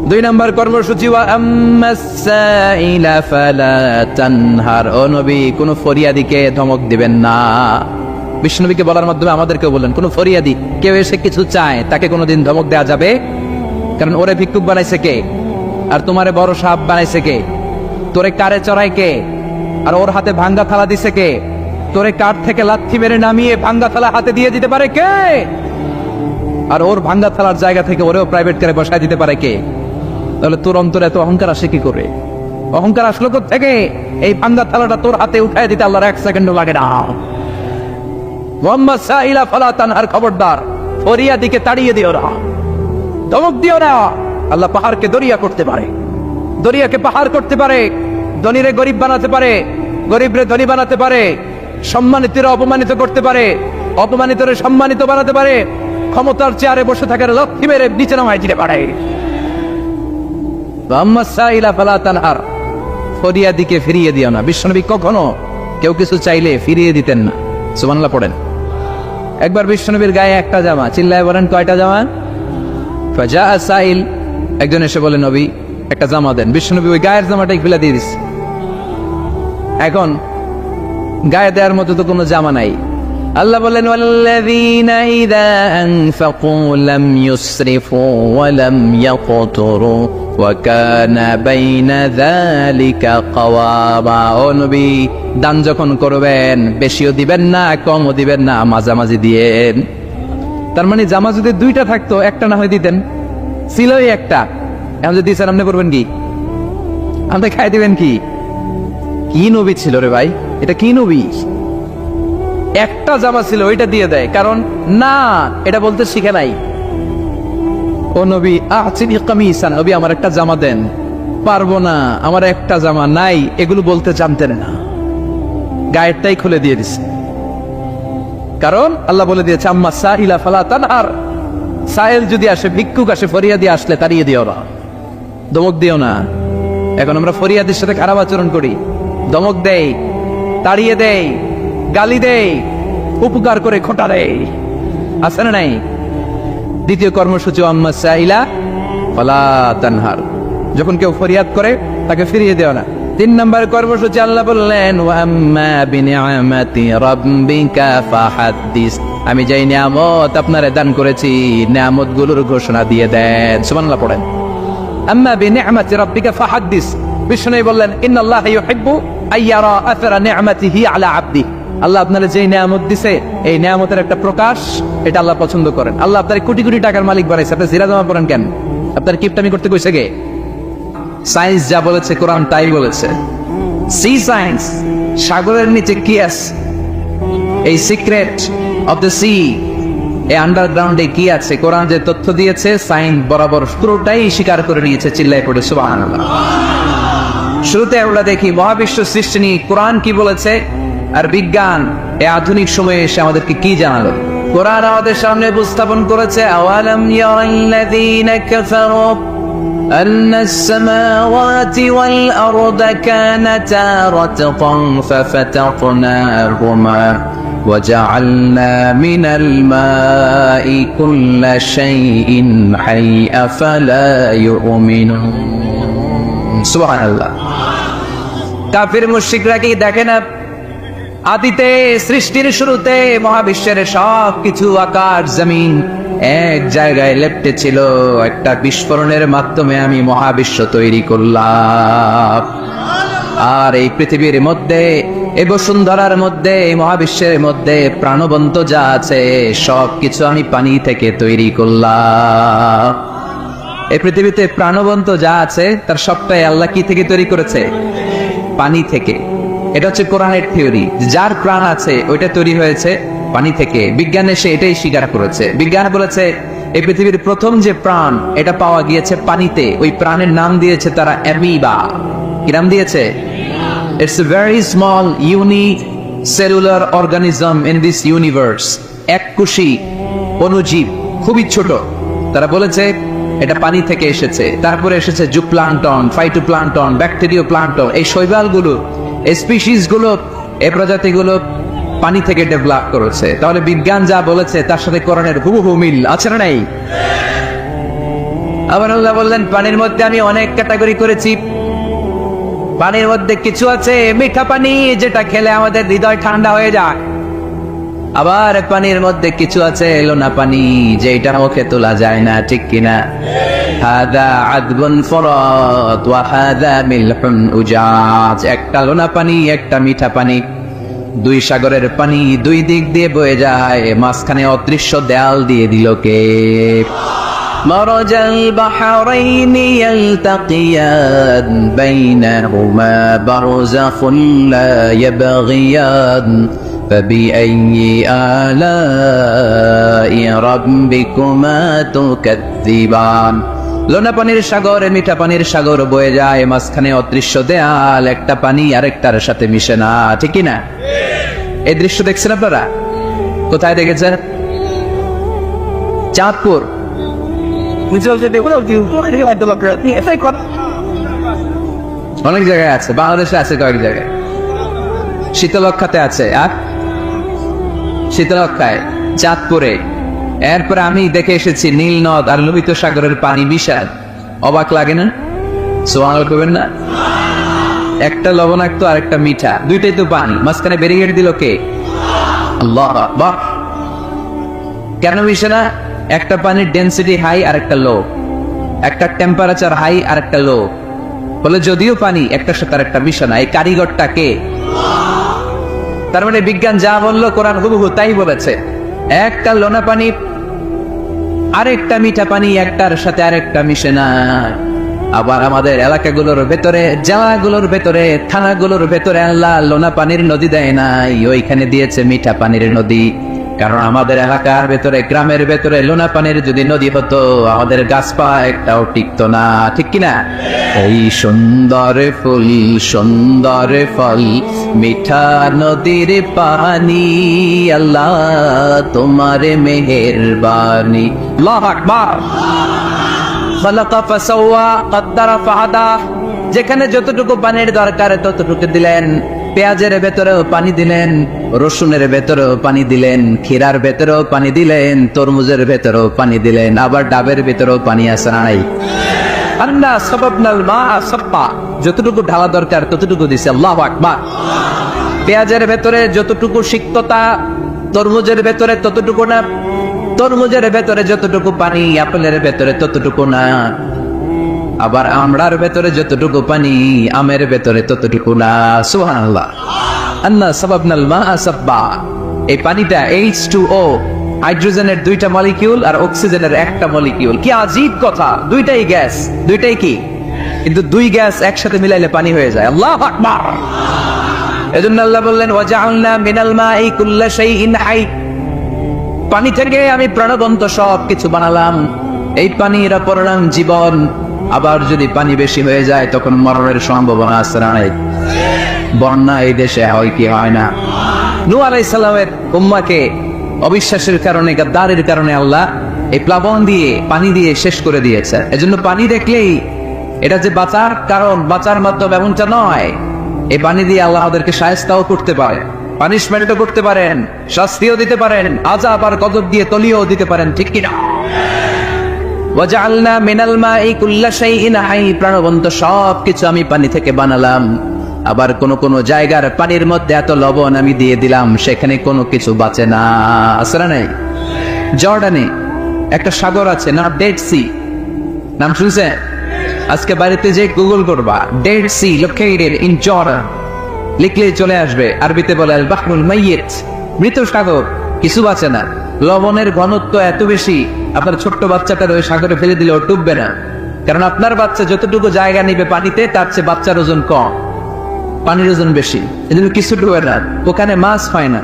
2 নাম্বার কর্মসূচি ওয়া আম্মাস সাইলা ফালা তানহার, ও নবী কোন ফরিয়াদিকে ধমক দিবেন না। বিশ্বনবীকে বলার মাধ্যমে আমাদেরকেও বললেন, কোন ফরিয়াদি কেউ এসে কিছু চায় তাকে কোনোদিন ধমক দেওয়া যাবে? কারণ ওরে ভিক্ষুক বানাইছে কে? আর তোমারে বড় সাহেব বানাইছে কে? তোরে কারে চড়ায় কে? আর ওর হাতে ভাঙ্গা থালা দিছে কে? তোরে কাঠ থেকে লাথি মেরে নামিয়ে ভাঙ্গা থালা হাতে দিয়ে দিতে পারে কে? আর ওর ভাঙ্গা থালার জায়গা থেকে ওরেও প্রাইভেট কারে বসায় দিতে পারে কে? তাহলে তোর অন্তরে এত অহংকার আসে কি করে? অহংকার আসলো থেকে এই ভাঙ্গা থালাটা তোর হাতে উঠায় দিতে আল্লাহর 1 সেকেন্ডও লাগে না। মোহাম্মদ সাইলা ফালা তানহার, খবরদার ফরিয়াদিকে তাড়িয়ে দিও না, ধমক দিও না। আল্লাহ পাহাড়কে দরিয়া করতে পারে, দরিয়াকে পাহাড় করতে পারে, ধনীরে গরিব বানাতে পারে, গরিবরে ধনী বানাতে পারে, সম্মানিতরে অপমানিত করতে পারে, অপমানিতরে সম্মানিত বানাতে পারে, ক্ষমতার চেয়ারে বসে থাকার লক্ষ্মী মেরে নিচে নামাই দিতে পারে। মোহাম্মদ সাইলা ফালা তানহার, ফরিয়াদিকে ফিরিয়ে দিও না। বিশ্বনবী কখনো কেউ কিছু চাইলে ফিরিয়ে দিতেন না। সুবহানাল্লাহ পড়েন। একবার বিশ্বনবীর গায়ে একটা জামা, চিল্লায় বলেন কয়টা জামা? ফাজা সাইল, একজন এসে বলে নবী একটা জামা দেন। বিশ্বনবী ওই গায়ের জামাটাই খুলে দিয়ে দিচ্ছে। এখন গায়ে দেওয়ার মতো তো কোনো জামা নাই। আল্লাহ বলেন ওয়াল্লাযীনা ইযা আনফাকু লাম ইউসরিফু ওয়া লাম ইয়াকতুরু ওয়া কানা বাইনা যালিকা কাওয়ামা। ও নবী, দান যখন করবেন বেশিও দিবেন না, কমও দিবেন না, মাঝামাঝি দিয়েন। তার মানে জামা যদি দুইটা থাকতো একটা না হয় দিতেন, ছিলই একটা। এখন যদি দিচ্ছেন আপনি করবেন কি? আপনি খাই দিবেন কি? কি নবী ছিল রে ভাই, এটা কি নবী? একটা জামা ছিল ওইটা দিয়ে দেয়, কারণ না এটা বলতে শিখে নাই। ও নবী আচিনি কামিসান, নবী আমার একটা জামা দেন। পারবো না, আমার একটা জামা নাই, এগুলো বলতে জানতেন না, গায়েরটাই খুলে দিয়ে দিছে। কারণ আল্লাহ বলে দিয়েছে আম্মা সাইলা ফালা তানহার, সাইল যদি আসে, ভিক্ষুক আসে, ফরিয়াদি আসলে তাড়িয়ে দিও না, ধমক দিও না। এখন আমরা ফরিয়াদির সাথে খারাপ আচরণ করি, ধমক দেই, তাড়িয়ে দেই, গালি দেই, উপকার করে খোঁটা দেই, আছে না নাই? দ্বিতীয় কর্মসূচি আম্মা সাইলা ফালা তানহার, যখন কেউ ফরিয়াদ করে তাকে ফিরিয়ে দেও না। 3 নম্বর কর্মসূচি আল্লাহ বললেন ওয়া আম্মা বিনিআমাতি রাব্বিকা ফাহাদ্দিস, আমি যেই নিয়ামত আপনারে দান করেছি নিয়ামতগুলোর ঘোষণা দিয়ে দেন। সুবহানাল্লাহ পড়েন। আম্মা বিনিআমাতি রাব্বিকা ফাহাদ্দিস, বিষ্ণু বললেন ইন্নাল্লাহা ইউহিব্বু আইয়ারা আথরা নি'মাতিহি আলা আবদি, আল্লাহ আপনারে যেই নিয়ামত দিছে এই নিয়ামতের একটা প্রকাশ, এটা আল্লাহ পছন্দ করেন। আল্লাহ আপনারে কোটি কোটি টাকার মালিক বানাইছে, আপনি জিরা জমা পড়েন কেন? আপনার কিপটামি করতে কইছে কে? সায়েন্স যা বলেছে কোরআন তাই বলেছে। সি সায়েন্স, সাগরের নিচে কি আছে, এই সিক্রেট অফ দ্য সি, এই আন্ডারগ্রাউন্ডে কি আছে, কোরআন যে তথ্য দিয়েছে সায়েন্স বরাবর পুরোটাই স্বীকার করে নিয়েছে। চিল্লায় পড়ে সুবহানাল্লাহ। শুরুতে আমরা দেখি মহাবিশ্ব সৃষ্টি নিয়ে কোরআন কি বলেছে, আর বিজ্ঞান এই আধুনিক সময়ে এসে আমাদেরকে কি জানালো। কোরআন আমাদের সামনে উপস্থাপন করেছে আওয়ালাম ইয়ারাল্লাযীনা কাফারু أن السماوات والأرض كانتا رتقا ففتقناهما وجعلنا من الماء كل شيء حي أفلا يؤمنون سبحان الله। কাফির মুশরিকরা কি দেখে না আদিতে সৃষ্টির শুরুতে মহাবিশ্বের সব কিছু আকাশ জমিন এক জায়গায় লেপ্টে ছিল, একটা বিস্ফোরণের মাধ্যমে আমি মহাবিশ্ব তৈরি করলাম। আর এই পৃথিবীর মধ্যে, এই বসুন্ধরার মধ্যে, এই মহাবিশ্বের মধ্যে প্রাণবন্ত যা আছে সব কিছু আমি পানি থেকে তৈরি করলাম। এই পৃথিবীতে প্রাণবন্ত যা আছে তার সবটাই আল্লাহ কি থেকে তৈরি করেছে? পানি থেকে। এটা হচ্ছে কোরআনের থিওরি, যার প্রাণ আছে ওইটা তৈরি হয়েছে পানি থেকে। বিজ্ঞান এসে এটাই স্বীকার করেছে। বিজ্ঞান বলেছে এই পৃথিবীর প্রথম যে প্রাণ এটা পাওয়া গিয়েছে পানিতে, ওই প্রাণের নাম দিয়েছে তারা অ্যামিবা। কি নাম দিয়েছে? It's a very small unique cellular organism in this universe. এককোষী অণুজীব, খুবই ছোট। তারা বলেছে এটা পানি থেকে এসেছে। তারপরে এসেছে জুপ্লাঙ্কটন, ফাইটোপ্লাঙ্কটন, ব্যাকটেরিয়া প্লাঙ্কটন, এই শৈবালগুলো, এই স্পিসিস গুলো, এই প্রজাতিগুলো পানি থেকে ডেভেলপ করেছে। তাহলে বিজ্ঞান যা বলেছে তার সাথে কোরআনের হুবহু মিল আছে না নাই? আবার আল্লাহ বললেন পানির মধ্যে আমি অনেক ক্যাটাগরি করেছি। পানির মধ্যে কিছু আছে মিঠা পানি, যেটা খেলে আমাদের হৃদয় ঠান্ডা হয়ে যায়। আবার পানির মধ্যে কিছু আছে লোনা পানি, যেটা মুখে তোলা যায় না, ঠিক কিনা? হাদা আদবুন ফুরাত ওয়া হাদা মিলহুন উজাজ, একটা লোনা পানি একটা মিঠা পানি। দুই সাগরের পানি দুই দিক দিয়ে বয়ে যায়, মাঝখানে অদৃশ্য দেয়াল দিয়ে দিল কে? مرج البحرين يلتقيان بينهما برزخ لا يبغيان فبأي آلاء ربكما تكذبان। লোনা পানির সাগর, মিঠা পানির সাগর বয়ে যায়, মাঝখানে অদৃশ্য দেয়াল, একটা পানি আরেকটার সাথে মিশে না, ঠিক না? এই দৃশ্য দেখছেন আপনারা? কোথায় দেখেছেন? চাঁদপুর। অনেক জায়গায় আছে, বাংলাদেশে আছে কয়েক জায়গায়, শীতলক্ষাতে আছে, আর শীতলক্ষায়, চাঁদপুরে। এরপরে আমি দেখে এসেছি নীল নদ আর লোহিত সাগরের পানি বিশাল। অবাক লাগে না? সুবহানাল্লাহ করবেন না? একটা লবণাক্ত আর একটা মিঠা, দুইটাই তো পানি, মাঝখানে ব্যারিকেড দিল কে? আল্লাহ আকবার। কেন মিশে না? একটা পানির ডেনসিটি হাই আর একটা লো, একটা টেম্পারেচার হাই আর একটা লো, বলে যদিও পানি একটার সাথে আরেকটা মিশে না। এই কারিগরটা কে? তার মানে বিজ্ঞান যা বললো কোরআন হুবহু তাই বলেছে। একটা লোনা পানি আরেকটা মিঠা পানি, একটার সাথে আরেকটা মিশে না। আবার আমাদের এলাকাগুলোর ভেতরে, জেলাগুলোর ভেতরে, থানাগুলোর ভেতরে আল্লাহ লোনা পানির নদী দেয় নাই, ওইখানে দিয়েছে মিঠা পানির নদী। কারণ আমাদের এলাকার ভেতরে, গ্রামের ভেতরে লোনা পানির যদি নদী হতো, আমাদের গাছপালা একটাও টিকতো না, ঠিক কিনা? এই সুন্দর ফুল, সুন্দর ফল, মিঠা নদীর পানি, আল্লাহ তোমার মেহেরবানি। আল্লাহু আকবার। খালাকা ফাসাওয়া কদ্দারা ফাহাদা। যেখানে যতটুকু পানির দরকার ততটুকু দিলেন। পেঁয়াজের ভেতরেও পানি দিলেন, রসুনের ভেতরেও পানি দিলেন, ক্ষীরার ভেতরেও পানি দিলেন, তরমুজের ভেতরেও পানি দিলেন, আবার ডাবের ভেতরেও পানি আছে না নাই? আন্না সাবাবনাল মাআ সাব্বা। যতটুকু ঢালা দরকার ততটুকু দিছে। আল্লাহু আকবার। পেঁয়াজের ভেতরে যতটুকু সিক্ততা, তরমুজের ভেতরে ততটুকু না। তরমুজের ভেতরে যতটুকু পানি, আপেলের ভেতরে ততটুকু না। আবার আমড়ার ভেতরে যতটুকু পানি, আমের ভেতরে ততটুকু না। সুবহানাল্লাহ। আন্না সাবাবনাল মাআ সাব্বা। এই পানিটা H2O, হাইড্রোজেনের দুইটা মলিকিউল আর অক্সিজেনের একটা মলিকিউল। কি আজীব কথা! দুইটাই গ্যাস, দুইটাই কি? কিন্তু দুই গ্যাস একসাথে মিলাইলে পানি হয়ে যায়। আল্লাহু আকবার। এজন্য আল্লাহ বললেন, ওয়াজআলনা মিনাল মাই কুল্লা শাইইন হাই। পানি থেকে আমি প্রাণবন্ত সব কিছু বানালাম। এই পানির অপর নাম জীবন। আবার যদি পানি বেশি হয়ে যায় তখন মরণের সম্ভাবনা আছে না নাই? বন্যা এই দেশে হয় কি হয় না? নূহ আলাইহিস সালামের উম্মাহকে অবিশ্বাসের কারণে, গাদ্দারের কারণে আল্লাহ এই প্লাবন দিয়ে, পানি দিয়ে শেষ করে দিয়েছে। এজন্য পানি দেখলেই এটা যে বাঁচার কারণ, বাঁচার মাধ্যম এমনটা নয়। এই পানি দিয়ে আল্লাহ ওদেরকে শায়েস্তাও করতে পারে, পানিশমেন্টও করতে পারেন, শাস্তিও দিতে পারেন, আযাব আর গজব দিয়ে তলিয়েও দিতে পারেন, ঠিক কিনা? ওয়াজআলনা মিনাল মাই কুল্লা শাইইন হাই। প্রাণবন্ত সব কিছু আমি পানি থেকে বানালাম। আবার কোন কোন জায়গার পানির মধ্যে এত লবণ আমি দিয়ে দিলাম, সেখানে কোনো কিছু বাঁচে না। আসলে নাই? জর্ডানে একটা সাগর আছে না, ডেড সি। নাম শুনছেন? আজকে বাড়িতে যে গুগল করবা, dead sea located in Jordan, লিখলেই চলে আসবে। আরবিতে বলে আল বাহরুল মাইয়িত, মৃত সাগর, কিছু বাঁচে না। লবণের ঘনত্ব এত বেশি, আপনার ছোট্ট বাচ্চাটার ওই সাগরে ফেলে দিলেও ডুববে না। কারণ আপনার বাচ্চা যতটুকু জায়গা নিবে পানিতে, তার চেয়ে বাচ্চার ওজন কম, পানির ওজন বেশি। এজন্য কিছু ডুবে না। ওখানে মাছ হয় না,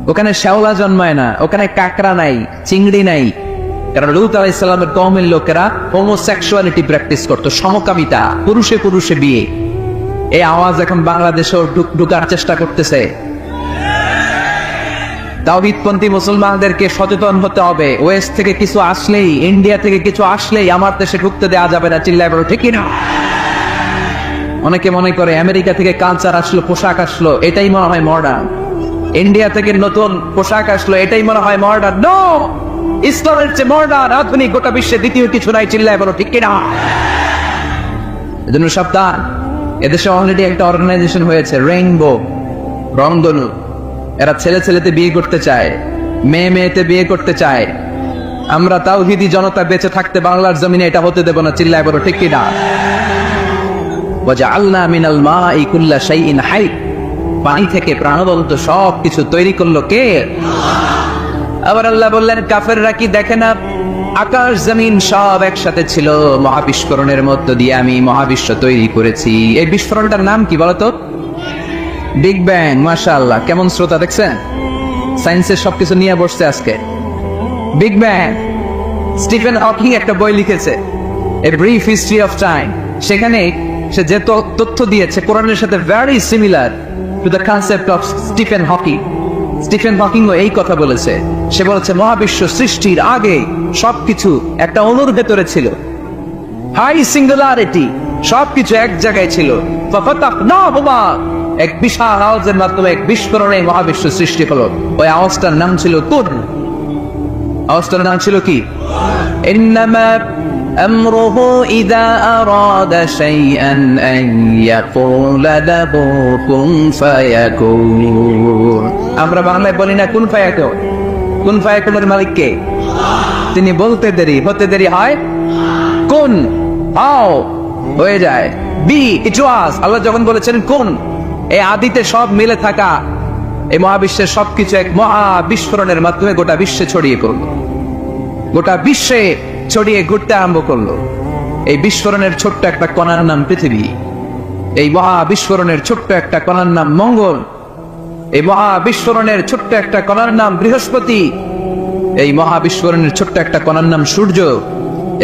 ওখানে শ্যাওলা জন্মায় না, ওখানে কাঁকড়া নাই, চিংড়ি নাই। কারণ লূত আলাইহিস সালামের কওমের লোকেরা হোমোসেক্সুয়ালিটি প্র্যাকটিস করতো, সমকামিতা, পুরুষে পুরুষে বিয়ে। এই আওয়াজ এখন বাংলাদেশেও ঢুকার চেষ্টা করতেছে। তাওহীদপন্থী মুসলমানদেরকে সচেতন হতে হবে। ওয়েস্ট থেকে কিছু আসলেই, ইন্ডিয়া থেকে কিছু আসলেই আমার দেশে ঢুকতে দেওয়া যাবে না। চিল্লায় বলো ঠিক না? অনেকে মনে করে আমেরিকা থেকে কালচার আসলো, পোশাক আসলো, এটাই মনে হয় মডার্ন। ইন্ডিয়া থেকে নতুন পোশাক আসলো, এটাই মনে হয় মডার্ন। নো, ইসলামের চেয়ে মডার্ন, আধুনিক গোটা বিশ্বে দ্বিতীয় কিছু নাই। চিল্লায় বলো ঠিক কিনা? এজন্য সাবধান। এদেশে অলরেডি একটা অর্গানাইজেশন হয়েছে, রেইনবো, রংধনু। এরা ছেলে ছেলেতে বিয়ে করতে চায়, মেয়ে মেয়েতে বিয়ে করতে চায়। আমরা তাওহীদি জনতা বেঁচে থাকতে বাংলার জমিনে এটা হতে দেব না। চিল্লায় বলো ঠিক কিনা? ওয়াজআলনা মিনাল মাই কুল্লা শাইইন হাই। পানি থেকে প্রাণবন্ত সব কিছু তৈরি করলো কে? আবার আল্লাহ বললেন, কাফেররা কি দেখে না আকাশ জমিন সব একসাথে ছিল, মহাবিস্ফোরণের মধ্য দিয়ে আমি মহাবিশ্ব তৈরি করেছি। এই বিস্ফোরণটার নাম কি বলতো? Big bang. মাশাআল্লাহ, কেমন শ্রোতা দেখছেন? সায়েন্সের সবকিছু নিয়ে বসছে আজকে। Big bang. স্টিফেন হকিং একটা বই লিখেছে, a brief history of time. সেখানে সে যে তথ্য দিয়েছে কোরআনের সাথে very similar to the concept of Stephen Hawking. Stephen হকিংও এই কথা বলেছে। সে বলেছে মহাবিশ্ব সৃষ্টির আগে সবকিছু একটা অণুর ভেতরে ছিল, হাই সিঙ্গুলারিটি, সবকিছু এক জায়গায় ছিল। এক বিশাল আওয়াজের মাধ্যমে এক বিস্ফোরণে মহাবিশ্ব সৃষ্টি হলো। ওই আওয়াজটার নাম ছিল কুন। আওয়াজটার নাম ছিল কি? ইন্নামা আমরুহু ইযা আরাদা শাইআন আন ইয়াকুলা লাহু কুন ফায়াকুন। আমরা বাংলায় বলি না কুন ফায়াকুন? কুন ফায়াকুনের মালিক কে? তিনি বলতে দেরি হতে দেরি হয়, কুন হাও হয়ে যায়। বি ইট ওয়াজ। আল্লাহ যখন বলেছেন কুন, এই আদিতে সব মিলে থাকা এই মহাবিশ্বের সবকিছু এক মহা বিস্ফোরণের মাধ্যমে গোটা বিশ্বে ছড়িয়ে পড়লো, গোটা বিশ্বে ছড়িয়ে ঘুরতে আরম্ভ করলো। এই বিস্ফোরণের ছোট্ট একটা কণার নাম পৃথিবী। এই মহা বিস্ফোরণের ছোট্ট একটা কণার নাম মঙ্গল। এই মহা বিস্ফোরণের ছোট্ট একটা কণার নাম বৃহস্পতি। এই মহা বিস্ফোরণের ছোট্ট একটা কণার নাম সূর্য।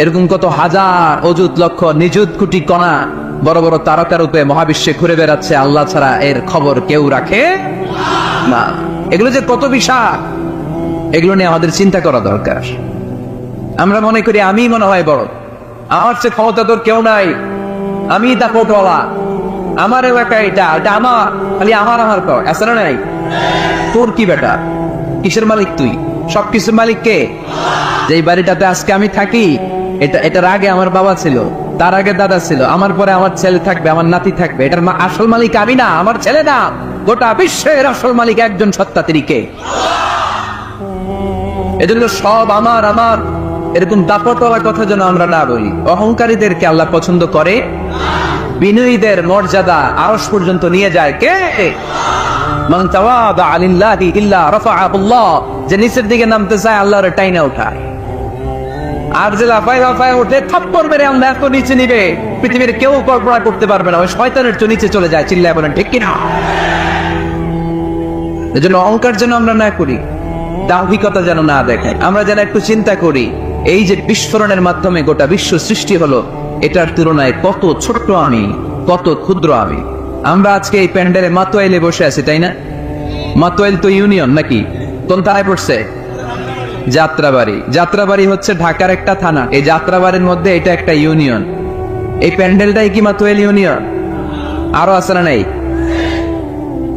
এরকম কত হাজার অযুত লক্ষ নিযুত কোটি কণা বড় বড় তারকা রূপে মহাবিশ্বে ঘুরে বেড়াচ্ছে। আল্লাহ ছাড়া এর খবর কেউ রাখে না। এগুলো যে কত বিশাল, এগুলো নিয়ে আমাদের চিন্তা করা দরকার। আমরা মনে করি আমি মনে হয় বড়, আমার চেয়ে ক্ষমতা তোর কেউ নাই, আমি তা কোটওয়ালা, আমার এলাকা এটা আমার, খালি আমার আমার কর, আসলে নাই। তোর কি বেটা? কিসের মালিক তুই? সবকিছুর মালিক কে? যেই বাড়িটাতে আজকে আমি থাকি, এটার আগে আমার বাবা ছিল, তার আগে দাদা ছিল, আমার পরে আমার ছেলে থাকবে, আমার নাতি থাকবে। এটার আসল মালিক আমি না, আমার ছেলে না, গোটা বিশ্বের আসল মালিক একজন সত্তা, তিনি কে? এজন্য সব আমার আমার এরকম দাপটওয়ালা কথা যেন আমরা না বলি। অহংকারীদেরকে আল্লাহ পছন্দ করে, বিনয়ীদের মর্যাদা আরশ পর্যন্ত নিয়ে যায় কে? মান তাওয়াদা লিল্লাহি ইল্লা রাফাআহুল্লাহ। যে নিচের দিকে নামতে চায় আল্লাহর টাইনা উঠায়, আর যে লাফায় লাফায় উঠে থাপ্পড় মেরে আল্লাহ এত নিচে নিবে পৃথিবীর কেউ কল্পনা করতে পারবে না। ওই শয়তানের চেয়ে নিচে চলে যায়। চিল্লায় বলেন ঠিক কিনা? এজন্য অহংকার যেন আমরা না করি, দাম্ভিকতা যেন না দেখাই। আমরা যেন একটু চিন্তা করি, এই যে বিস্ফোরণের মাধ্যমে গোটা বিশ্ব সৃষ্টি হলো, এটার তুলনায় কত ছোট্ট আমি, কত ক্ষুদ্র আমি। আমরা আজকে এই প্যান্ডেলে মাতোয়াইলে বসে আছি, তাই না? মাতোয়াইল তো ইউনিয়ন নাকি? কোন থানায় পড়ছে? যাত্রাবাড়ি। যাত্রাবাড়ি হচ্ছে ঢাকার একটা থানা। এই যাত্রাবাড়ির মধ্যে এটা একটা ইউনিয়ন। এই প্যান্ডেলটাই কি মাতোয়াইল ইউনিয়ন? আরো আছে না নাই?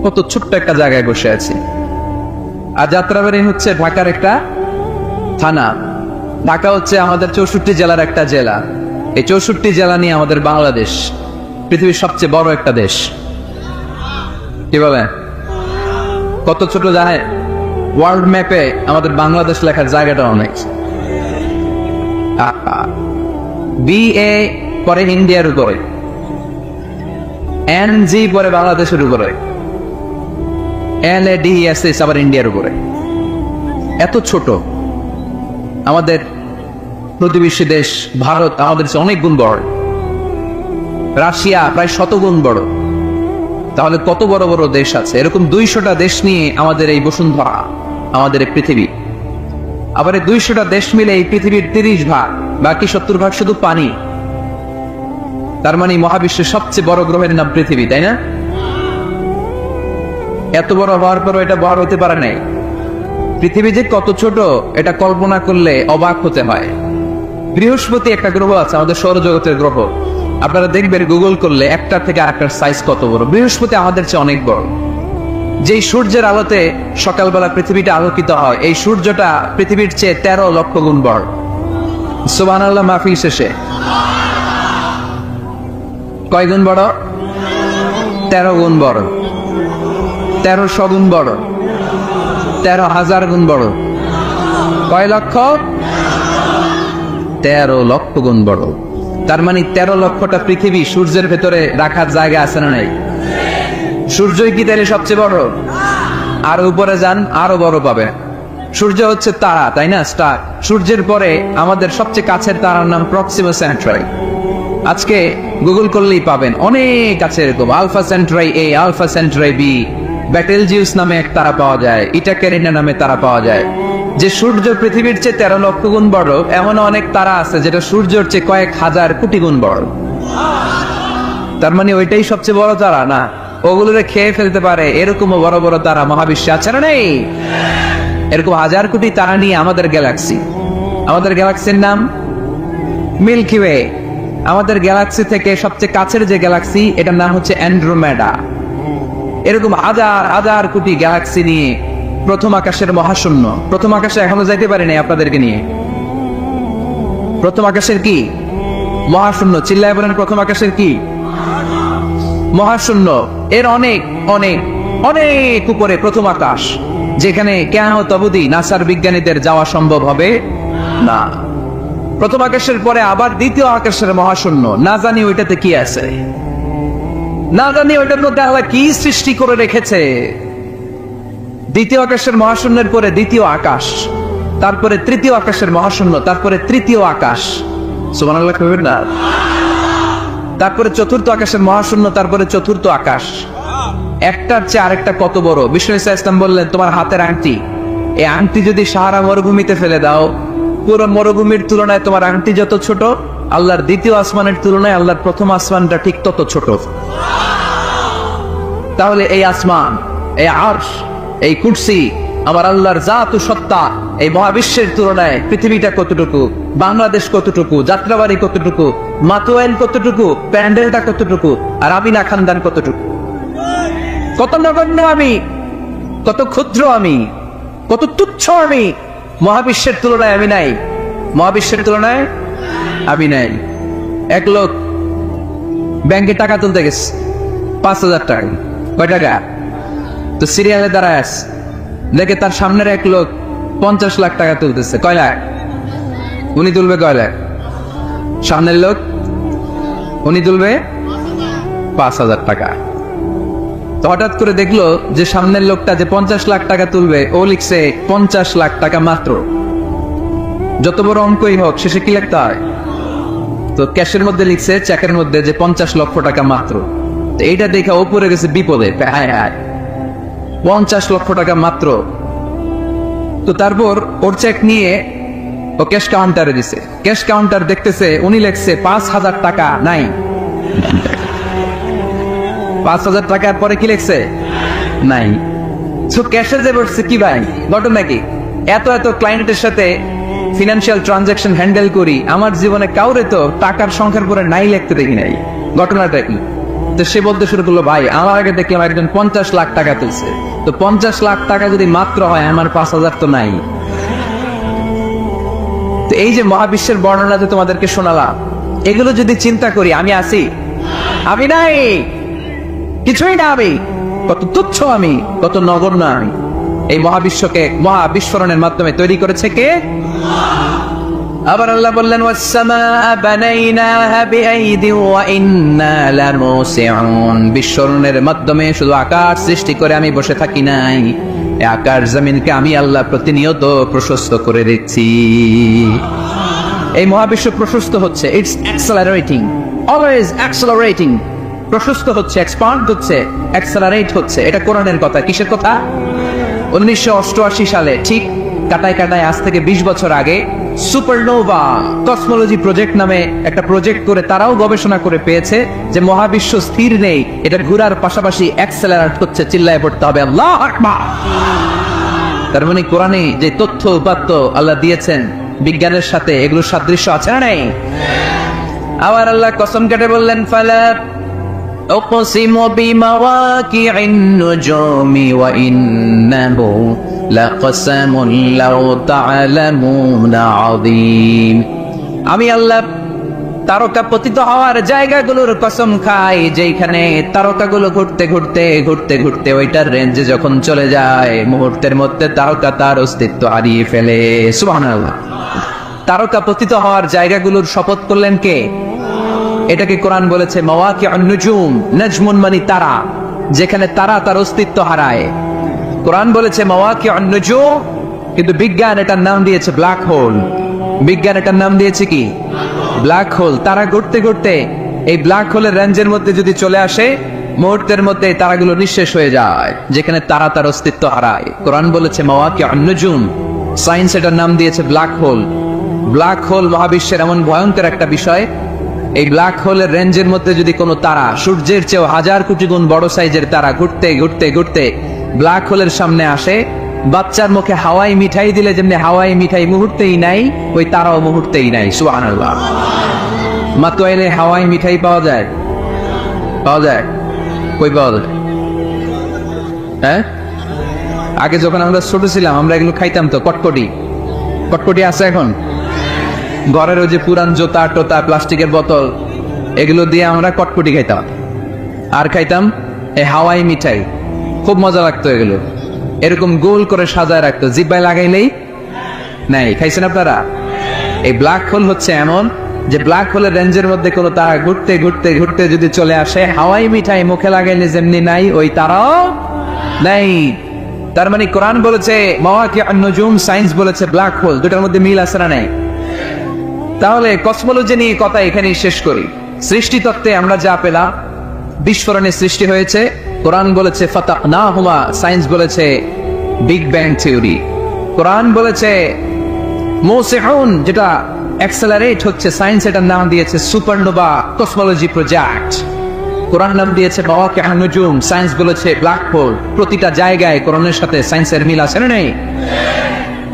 কত ছোট্ট একটা জায়গায় বসে আছি। আর যাত্রাবাড়ি হচ্ছে ঢাকার একটা থানা। ঢাকা হচ্ছে আমাদের 64 জেলার একটা জেলা। এই 64 জেলা নিয়ে আমাদের বাংলাদেশ পৃথিবীর সবচেয়ে বড় একটা দেশ। কি বলে? কত ছোট জানেন? ওয়ার্ল্ড ম্যাপে আমাদের বাংলাদেশ লেখার জায়গাটা অনেক। BA পরে ইন্ডিয়ার উপরে, NG পরে বাংলাদেশের উপরে, LADESS আবার ইন্ডিয়ার উপরে। এত ছোট। আমাদের প্রতিবেশী দেশ ভারত আমাদের চেয়ে অনেক গুণ বড়। রাশিয়া প্রায় 100 গুণ বড়। তাহলে কত বড় বড় দেশ আছে? এরকম 200টা দেশ নিয়ে আমাদের এই বসুন্ধরা, আমাদের এই পৃথিবী। আবার এই 200টা দেশ মিলে এই পৃথিবীর 30 ভাগ, বাকি 70 ভাগ শুধু পানি। তার মানে মহাবিশ্বের সবচেয়ে বড় গ্রহের নাম পৃথিবী, তাই না? এত বড় হওয়ার পরও এটা বড় হতে পারে নাই। পৃথিবী যে কত ছোট এটা কল্পনা করলে অবাক হতে হয়। বৃহস্পতি একটা গ্রহ আছে, আমাদের সৌরজগতের গ্রহ। আপনারা দেখবেন গুগল করলে একটা থেকে আরেকটার সাইজ কত বড়। বৃহস্পতি আমাদের চেয়ে অনেক বড়। যেই সূর্যের আলোতে সকালবেলা পৃথিবীটা আলোকিত হয়, এই সূর্যটা পৃথিবীর চেয়ে 13 লক্ষ গুণ বড়। সুবহানাল্লাহ মাহফিল শেষে কয় গুণ বড়? 13 গুণ বড়, 1300 গুণ বড়, 13,000 গুণ বড়। কয় লক্ষ? 13 লক্ষ গুণ বড়। তার মানে 13 লক্ষটা পৃথিবী সূর্যের ভেতরে রাখার জায়গা আছে না নাই? সূর্যই কি তাহলে সবচেয়ে বড়? আর উপরে যান, আরো বড় পাবে। সূর্য হচ্ছে তারা, তাই না? স্টার। সূর্যের পরে আমাদের সবচেয়ে কাছের তারার নাম প্রক্সিমা সেন্ট্রাই। আজকে গুগল করলেই পাবেন, অনেক আছে এরকম। আলফা সেন্ট্রাই এ, আলফা সেন্ট্রাই বি, ব্যাটেলজিউস নামে এক তারা পাওয়া যায়, ইটাকেরিনা নামে তারা পাওয়া যায়। যে সূর্য পৃথিবীর চেয়ে 13 লক্ষ গুণ বড়, এমন অনেক তারা আছে যেটা সূর্যের চেয়ে কয়েক হাজার কোটি গুণ বড়। তার মানে ওইটাই সবচেয়ে বড় তারা না, ওগুলোরে খেয়ে ফেলতে পারে এরকমও বড় বড় তারা মহাবিশ্বে আছে না নেই? এরকম হাজার কোটি তারা নিয়ে আমাদের গ্যালাক্সি। আমাদের গ্যালাক্সির নাম মিল্কি ওয়ে। আমাদের গ্যালাক্সি থেকে সবচেয়ে কাছের যে গ্যালাক্সি, এটার নাম হচ্ছে অ্যান্ড্রোমেডা। এরকম হাজার হাজার কোটি গ্যালাক্সি নিয়ে প্রথম আকাশের মহাশূন্য। প্রথম আকাশে এখনো যাইতে পারিনি আপনাদেরকে নিয়ে। প্রথম আকাশের কি? মহাশূন্য। চিল্লায় বলেন, প্রথম আকাশের কি? মহাশূন্য। এর অনেক অনেক অনেক উপরে প্রথম আকাশ, যেখানে কিয়ামত অবধি নাসার বিজ্ঞানীদের যাওয়া সম্ভব হবে না। প্রথম আকাশের পরে আবার দ্বিতীয় আকাশের মহাশূন্য। না জানি ওইটাতে কি আছে, না জানি ওইটার মধ্যে আল্লাহ কি সৃষ্টি করে রেখেছে। দ্বিতীয় আকাশের মহাশূন্যের পরে দ্বিতীয় আকাশ, তারপরে তৃতীয় আকাশের মহাশূন্য, তারপরে তৃতীয় আকাশ। সুবহানাল্লাহ কইবেন না? তারপরে চতুর্থ আকাশের মহাশূন্য, তারপরে চতুর্থ আকাশ। একটার চেয়ে আরেকটা কত বড়। বিষ্ণু ঈসা ইসলাম বললেন, তোমার হাতের আংটি, এই আংটি যদি সাহারা মরুভূমিতে ফেলে দাও, পুরো মরুভূমির তুলনায় তোমার আংটি যত ছোট, আল্লাহর দ্বিতীয় আসমানের তুলনায় আল্লাহর প্রথম আসমানটা ঠিক তত ছোট। তাহলে এই আসমান, এই আরশ, এই কুরসি, আমার আল্লাহর জাত ও সত্তা, এই মহাবিশ্বের তুলনায় পৃথিবীটা কতটুকু, বাংলাদেশ কতটুকু, যাত্রাবাড়ি কতটুকু, মাতোয়াইল কতটুকু, প্যান্ডেলটা কতটুকু, আর আমিনা খানদান কতটুকু। কত নগণ্য আমি, কত ক্ষুদ্র আমি, কত তুচ্ছ আমি। মহাবিশ্বের তুলনায় আমি নাই, মহাবিশ্বের তুলনায় আমি নাই। এক লোক ব্যাংকে টাকা তুলতে গেছে, 5,000 টাকা। কয় টাকা? তো সিরিয়ালে দাঁড়ায় আছে, দেখে তার সামনের এক লোক 50 লাখ টাকা তুলতেছে। কয় লাখ? উনি তুলবে কয় লাখ? সামনের লোক উনি তুলবে 5,000 টাকা। তো হঠাৎ করে দেখলো যে সামনের লোকটা যে 50 লাখ টাকা তুলবে, ও লিখছে 50 লাখ টাকা মাত্র। যত বড় অঙ্কই হোক, শেষে কি লিখতে হয়? তো ক্যাশের মধ্যে লিখছে, চেকের মধ্যে, যে 50 লক্ষ টাকা মাত্র। তো এইটা দেখে ও পড়ে গেছে বিপদে। 50 লক্ষ টাকা মাত্র। তো তারপর ওর চেক নিয়ে ও ক্যাশ কাউন্টারে দিছে। ক্যাশ কাউন্টার দেখতেছে, উনি লিখছে 5,000 টাকা নাই। 5,000 টাকার পরে কি লিখছে? নাই। তো ক্যাশে যে বসছে, কি ভাই ঘটনা কি? এত এত ক্লায়েন্টের সাথে ফিনান্সিয়াল ট্রানজাকশন হ্যান্ডেল করি, আমার জীবনে কাউরে তো টাকার সংখ্যার পরে নাই লিখতে দেখি নাই। ঘটনাটা কি? তো সে বলতে শুরু করলো, ভাই আমার আগে দেখলাম একজন 50 লাখ টাকা তুলছে। তো 50 লাখ টাকা যদি মাত্র হয়, আমার 5,000 তো নাই। তো এই যে মহাবিশ্বের বর্ণনা যে তোমাদেরকে শোনালাম, এগুলো যদি চিন্তা করি, আমি আছি? আমি নাই, কিছুই না। আমি কত তুচ্ছ, আমি কত নগণ্য। আমি এই মহাবিশ্বকে মহাবিস্ফোরণের মাধ্যমে তৈরি করেছে কে? আবার আল্লাহ বললেন, ওয়াস-সামাআ বানাইনাহা বিআইদিন ওয়া ইন্না লামুসিউন। বিস্ফোরণের মাধ্যমে শুধু আকাশ সৃষ্টি করে আমি বসে থাকি নাই, এই আকাশ জমিনকে আমি আল্লাহ প্রতিনিয়ত প্রশস্ত করে দিচ্ছি। এই মহাবিশ্ব প্রশস্ত হচ্ছে, ইটস অ্যাক্সেলারেটিং, অলওয়েজ অ্যাক্সেলারেটিং। প্রশস্ত হচ্ছে, এক্সপান্ড হচ্ছে, অ্যাক্সেলারেট হচ্ছে। এটা কোরআনের কথা। কিসের কথা? 1988 সালে, ঠিক কাটায় কাটায় আজ থেকে 20 বছর আগে, সুপারনোভা কসমোলজি প্রজেক্ট নামে একটা প্রজেক্ট করে তারাও গবেষণা করে পেয়েছে যে মহাবিশ্ব স্থির নেই, এটা ঘোরার পাশাপাশি অ্যাক্সেলারেট হচ্ছে। চিল্লায় পড়তে হবে আল্লাহু আকবার। তার মানে কোরআনে যে তথ্য উপাত্ত আল্লাহ দিয়েছেন বিজ্ঞানের সাথে, এগুলোর সাদৃশ্য আছে না নাই? আবার আল্লাহ কসম কেটে বললেন, ফালা উকসিমু বিমাওয়াকি'ন নুজুমি ওয়া ইন্নাহু লাকসামুন লাউ তা'লামুনা আযীম। আমি আল্লাহ তারকা পতিত হওয়ার জায়গাগুলোর কসম খাই, যেখানে তারকাগুলো ঘুরতে ঘুরতে ঘুরতে ঘুরতে ওইটার রেঞ্জে যখন চলে যায়, মুহূর্তের মধ্যে তারকা তার অস্তিত্ব হারিয়ে ফেলে। সুবহানাল্লাহ। তারকা পতিত হওয়ার জায়গাগুলোর শপথ করলেন কে? এটাকে কোরআন বলেছে মাওয়াকিউন নুজুম। নাজমুন মানে তারা, যেখানে তারা তার অস্তিত্ব হারায়। কোরআন বলেছে মাওয়াকিউন নুজুম, কিন্তু বিজ্ঞান এটার নাম দিয়েছে ব্ল্যাক হোল। বিজ্ঞান এটার নাম দিয়েছে কি? Black hole. তারা ঘুরতে ঘুরতে এই ব্ল্যাক হোলের রেঞ্জের মধ্যে যদি চলে আসে, মুহূর্তের মধ্যে তারাগুলো নিঃশেষ হয়ে যায়, যেখানে তারা তার অস্তিত্ব হারায়। কোরআন বলেছে মাওয়াকিউন নুজুম, সায়েন্স এটার নাম দিয়েছে ব্ল্যাক হোল। ব্ল্যাক হোল মহাবিশ্বের এমন ভয়ঙ্কর একটা বিষয়, এই ব্ল্যাক হোলের রেঞ্জের মধ্যে যদি কোনো তারা সূর্যের চেয়েও 1000 কোটি গুণ বড় সাইজের তারা ঘুরতে ঘুরতে ঘুরতে ব্ল্যাক হোলের সামনে আসে, বাচ্চার মুখে হাওয়াই মিঠাই দিলে যেমনি হাওয়াই মিঠাই মুহূর্তেই নাই, ওই তারাও মুহূর্তেই নাই। সুবহানাল্লাহ। মাতোয়াইলে হাওয়াই মিঠাই পাওয়া যায়? পাওয়া যায়? কই পাওয়া যায়? হ্যাঁ, আগে যখন আমরা ছোট ছিলাম আমরা এগুলো খাইতাম তো। কটকটি, কটকটি আছে এখন? ঘরের ওই যে পুরান জোতা টোতা প্লাস্টিকের বোতল, এগুলো দিয়ে আমরা কটকটি খাইতাম। আর খাইতাম এই হাওয়াই মিঠাই, খুব মজা লাগতো। এগুলো এরকম গোল করে সাজায় রাখতো, জিব্বায় লাগাইলেই নাই। খাইছেন আপনারা? এই ব্ল্যাক হোল হচ্ছে এমন যে ব্ল্যাক হোলের রেঞ্জের মধ্যে কোনো তারা ঘুরতে ঘুরতে ঘুরতে যদি চলে আসে, হাওয়াই মিঠাই মুখে লাগাইলে যেমনি নাই, ওই তারাও নাই। তার মানে কোরআন বলেছে মাওয়াকিউন নুজুম, সায়েন্স বলেছে ব্ল্যাক হোল। দুটার মধ্যে মিল আছে না নাই? তাহলে কসমোলজি নিয়ে কথা এখানেই শেষ করি। সৃষ্টি তত্ত্বে আমরা যা পেলাম, বিস্ফোরণের সৃষ্টি হয়েছে। কোরআন বলেছে ফাতাহনাহুমা, সায়েন্স বলেছে বিগ ব্যাং থিওরি। কোরআন বলেছে মুসিহুন, যেটা অ্যাক্সেলারেট হচ্ছে, সায়েন্স এটার নাম দিয়েছে সুপারনোভা কসমোলজি প্রজেক্ট। কোরআন নাম দিয়েছে মাওয়াকিউন নুজুম, সায়েন্স বলেছে ব্ল্যাক হোল। প্রতিটা জায়গায় কোরআনের সাথে সায়েন্সের মিল আছে না নেই?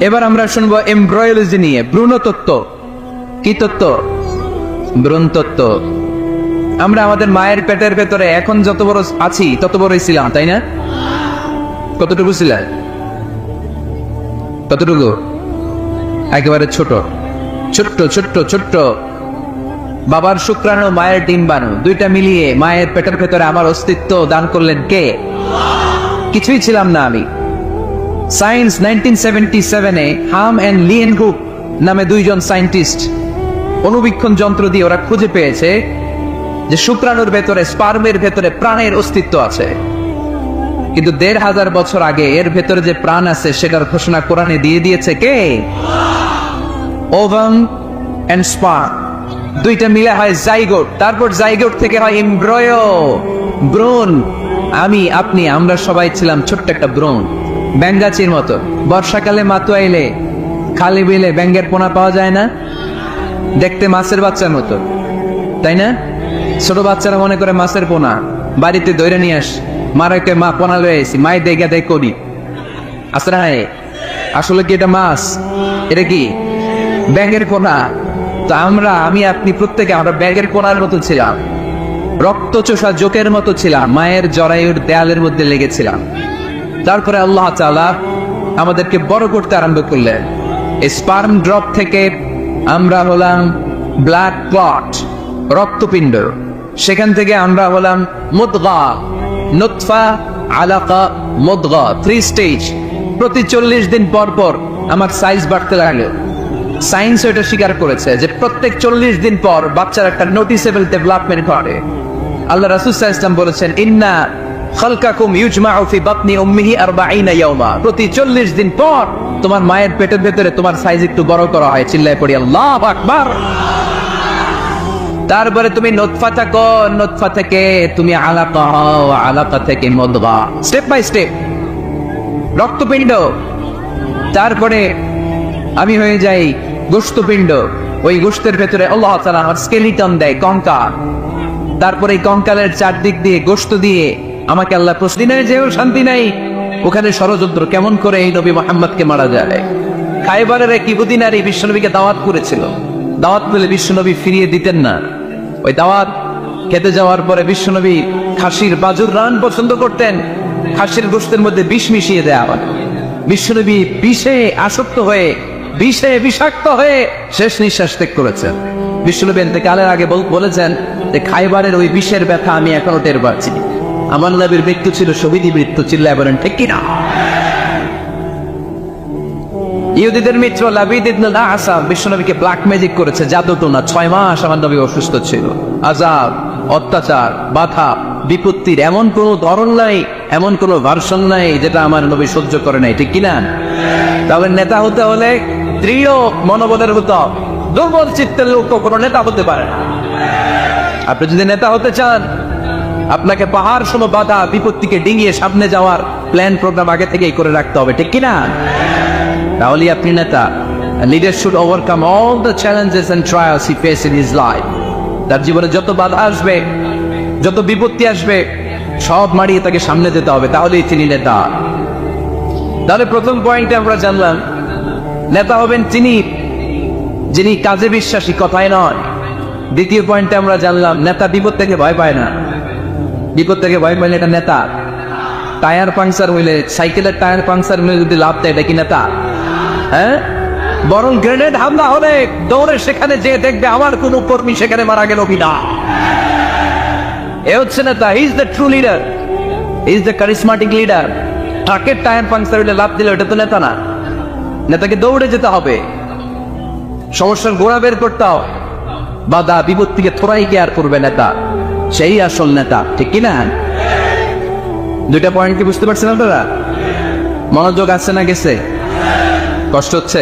এবার আমরা শুনবো এমব্রয়োলজি নিয়ে, ভ্রূণতত্ত্ব। কি তত্ত্ব? ভ্রূণতত্ত্ব। আমরা আমাদের মায়ের পেটের ভেতরে এখন যত বড় আছি তত বড়ই ছিলাম, তাই না? কতটুকু ছিলেন? কতটুকু? একেবারে ছোট ছোট্ট ছোট্ট ছোট্ট। বাবার শুক্রাণু মায়ের ডিম্বাণু দুইটা মিলিয়ে মায়ের পেটের ভেতরে আমার অস্তিত্ব দান করলেন কে? কিছুই ছিলাম না আমি। সায়েন্স 1977-এ হাম এন্ড লিয়েনহুক নামে দুইজন সায়েন্টিস্ট অনুবীক্ষণ যন্ত্র দিয়ে ওরা খুঁজে পেয়েছে যে শুক্রাণুর ভেতরে, স্পার্মের ভেতরে প্রাণের অস্তিত্ব আছে। কিন্তু 1500 বছর আগে এর ভেতরে যে প্রাণ আছে সেটার ঘোষণা কোরআনে দিয়ে দিয়েছে কে? ওভাম এন্ড স্পার্ম দুইটা মিলে হয় জাইগোট, তারপর জাইগোট থেকে হয় এমব্রয়ো, ভ্রূণ। আমি, আপনি, আমরা সবাই ছিলাম ছোট্ট একটা ভ্রূণ, ব্যাঙ্গাচির মতো। বর্ষাকালে মাতোয়াইলে খালি বিলে ব্যাঙ্গের পোনা পাওয়া যায় না? দেখতে মাছের বাচ্চার মতো, তাই না? ছোট বাচ্চারা মনে করে মাছের পোনা, বাড়িতে ধরে নিয়ে আস, মারাকে মা পোনা লয়ে আসি, মায়ের দেখা দেয় করি আসলে। আসলে কি এটা মাছ? এটা কি ব্যাঙের পোনা? তো আমরা, আমি, আপনি, প্রত্যেকে আমরা ব্যাঙের পোনার মতো ছিলাম, রক্ত চোষা জোকের মতো ছিলাম, মায়ের জরায়ুর দেয়ালের মধ্যে লেগেছিলাম। তারপরে আল্লাহ তাআলা আমাদেরকে বড় করতে আরম্ভ করলেন। স্পার্ম ড্রপ থেকে আমরা হলাম ব্লাড ক্লট, রক্তপিণ্ড। সেখান থেকে আমরা হলাম মুদগা, নুতফা, আলাকা, মুদগা, 3 স্টেজ। প্রতি 40 দিন পর পর আমার সাইজ বাড়তে লাগলো। সায়েন্স এটা স্বীকার করেছে যে প্রত্যেক 40 দিন পর বাচ্চার একটা নোটিসেবল ডেভেলপমেন্ট ঘটে। আল্লাহ রাসূল সাল্লাল্লাহু আলাইহি ওয়াসাল্লাম বলেছেন ইন্না খালকাকুম ইউজমাউ ফি বাতনি উম্মিহি 40 ইয়াওমা, প্রতি 40 দিন পর তোমার মায়ের পেটের ভেতরে তোমার সাইজ একটু বড় করা হয়। চিল্লায় পড়ি আল্লাহু আকবার। তারপরে তুমি নুতফা থাকো, নুতফা থেকে তুমি আলাকা হও, আলাকা থেকে মুদগা, স্টেপ বাই স্টেপ রক্তপিণ্ড। তারপরে আমি হয়ে যাই গোশতপিণ্ড, ওই গোশতের ভেতরে আল্লাহ তাআলা আমার স্কেলিটন দেয়, কঙ্কাল। তারপরে এই কঙ্কালের চারদিক দিয়ে গোশত দিয়ে আমাকে আল্লাহ প্রতিদিনের যেও শান্তি নাই, ওখানে ষড়যন্ত্র কেমন করে এই নবী মুহাম্মদকে মারা যায়। খাইবারের এক ইহুদি নারী বিশ্বনবীকে দাওয়াত করেছিল, দাওয়াত পেলে বিশ্বনবী ফিরিয়ে দিতেন না। ওই দাওয়াত খেতে যাওয়ার পরে বিশ্বনবী খাসির বাজুর রান পছন্দ করতেন, খাসির গোশতের মধ্যে বিষ মিশিয়ে দেওয়া হয়। বিশ্বনবী বিষে আসক্ত হয়ে, বিষে বিষাক্ত হয়ে শেষ নিঃশ্বাস ত্যাগ করেছেন। বিশ্বনবী ইন্তেকালের আগে বলেছেন যে খাইবারের ওই বিষের ব্যথা আমি এখনো টের পাচ্ছি। আমার নবীর মৃত্যু ছিল শহীদি মৃত্যু, চিল্লায় বলেন ঠিক কিনা? ইহুদিদের মিত্র লাবিদ ইবনে আসাম বিশ্বনবীকে ব্ল্যাক ম্যাজিক করেছে, জাদু টোনা। 6 মাস আমার নবী অসুস্থ ছিল, আযাব অত্যাচার, বাধা, বিপত্তির এমন কোন ধরন নাই, এমন কোন ভার্সন নাই যেটা আমার নবী সহ্য করে নাই, ঠিক কিনা? তাহলে নেতা হতে হলে দৃঢ় মনোবলের হতে হবে। দুর্বল চিত্তের লোক কোনো নেতা হতে পারে না। আপনি যদি নেতা হতে চান, আপনাকে পাহাড় সম বাধা বিপত্তিকে ডিঙিয়ে সামনে যাওয়ার প্ল্যান প্রোগ্রাম আগে থেকেই করে রাখতে হবে, ঠিক কিনা? তাহলে আপনি নেতা। Leader should overcome all the challenges and trials he face in his life. তার জীবনে যত বাধা আসবে, যত বিপত্তি আসবে, সব মারিয়ে তাকে সামনে যেতে হবে, তাহলেই তিনি নেতা। তাহলে প্রথম পয়েন্টে আমরা জানলাম নেতা হবেন তিনি যিনি কাজে বিশ্বাসী, কথায় নয়। দ্বিতীয় পয়েন্টে আমরা জানলাম নেতা বিপদ থেকে ভয় পায় না। বিপদ থেকে ভয় পাইলে এটা নেতা। টায়ার পাংচার হইলে, সাইকেলের টায়ার পাংচার হইলে যদি লাভ দেয়, এটা কি নেতা? হ্যাঁ, বরং গ্রেনেড হামলা হলে দৌড়ে সেখানে যে দেখবে আমার কোন কর্মী সেখানে মারা গেল কিনা। এ হচ্ছে নেতা। He is the true leader, he is the charismatic leader. ট্রাকের টায়ার পাংচার হইলে লাভ দিলে এটা তো নেতা না। নেতাকে দৌড়ে যেতে হবে, সমস্যার গোড়া বের করতে হবে, বাধা বিপত্তিকে থোড়াই কেয়ার করবে নেতা, সেই আসল নেতা, ঠিক কিনা? দুইটা পয়েন্ট কি বুঝতে পারছেন আপনারা? মনোযোগ আছে না গেছে? কষ্ট হচ্ছে?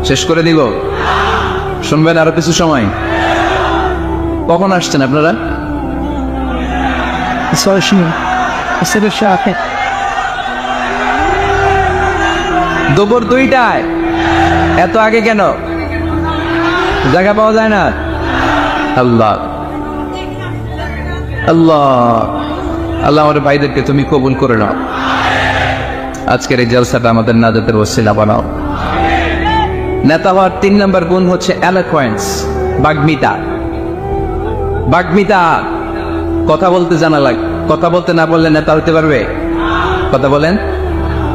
শেষ করে দিব, শুনবেন আরো কিছু সময়? কখন আসছেন আপনারা? দুপুর 2টায়। এত আগে কেন? জায়গা পাওয়া যায় না? আল্লাহ আল্লাহ আল্লাহ, আমার ভাইদেরকে তুমি কবুল করে নাও। আজকের এই জলসাটা আমাদের নাজাতের ওসিলা বানাও। নেতা হওয়ার 3 নম্বর গুণ হচ্ছে এলোকোয়েন্স, বাগ্মিতা। বাগ্মিতা, কথা বলতে জানা লাগে। কথা বলতে না বললে নেতা হইতে পারবে? কথা বলেন।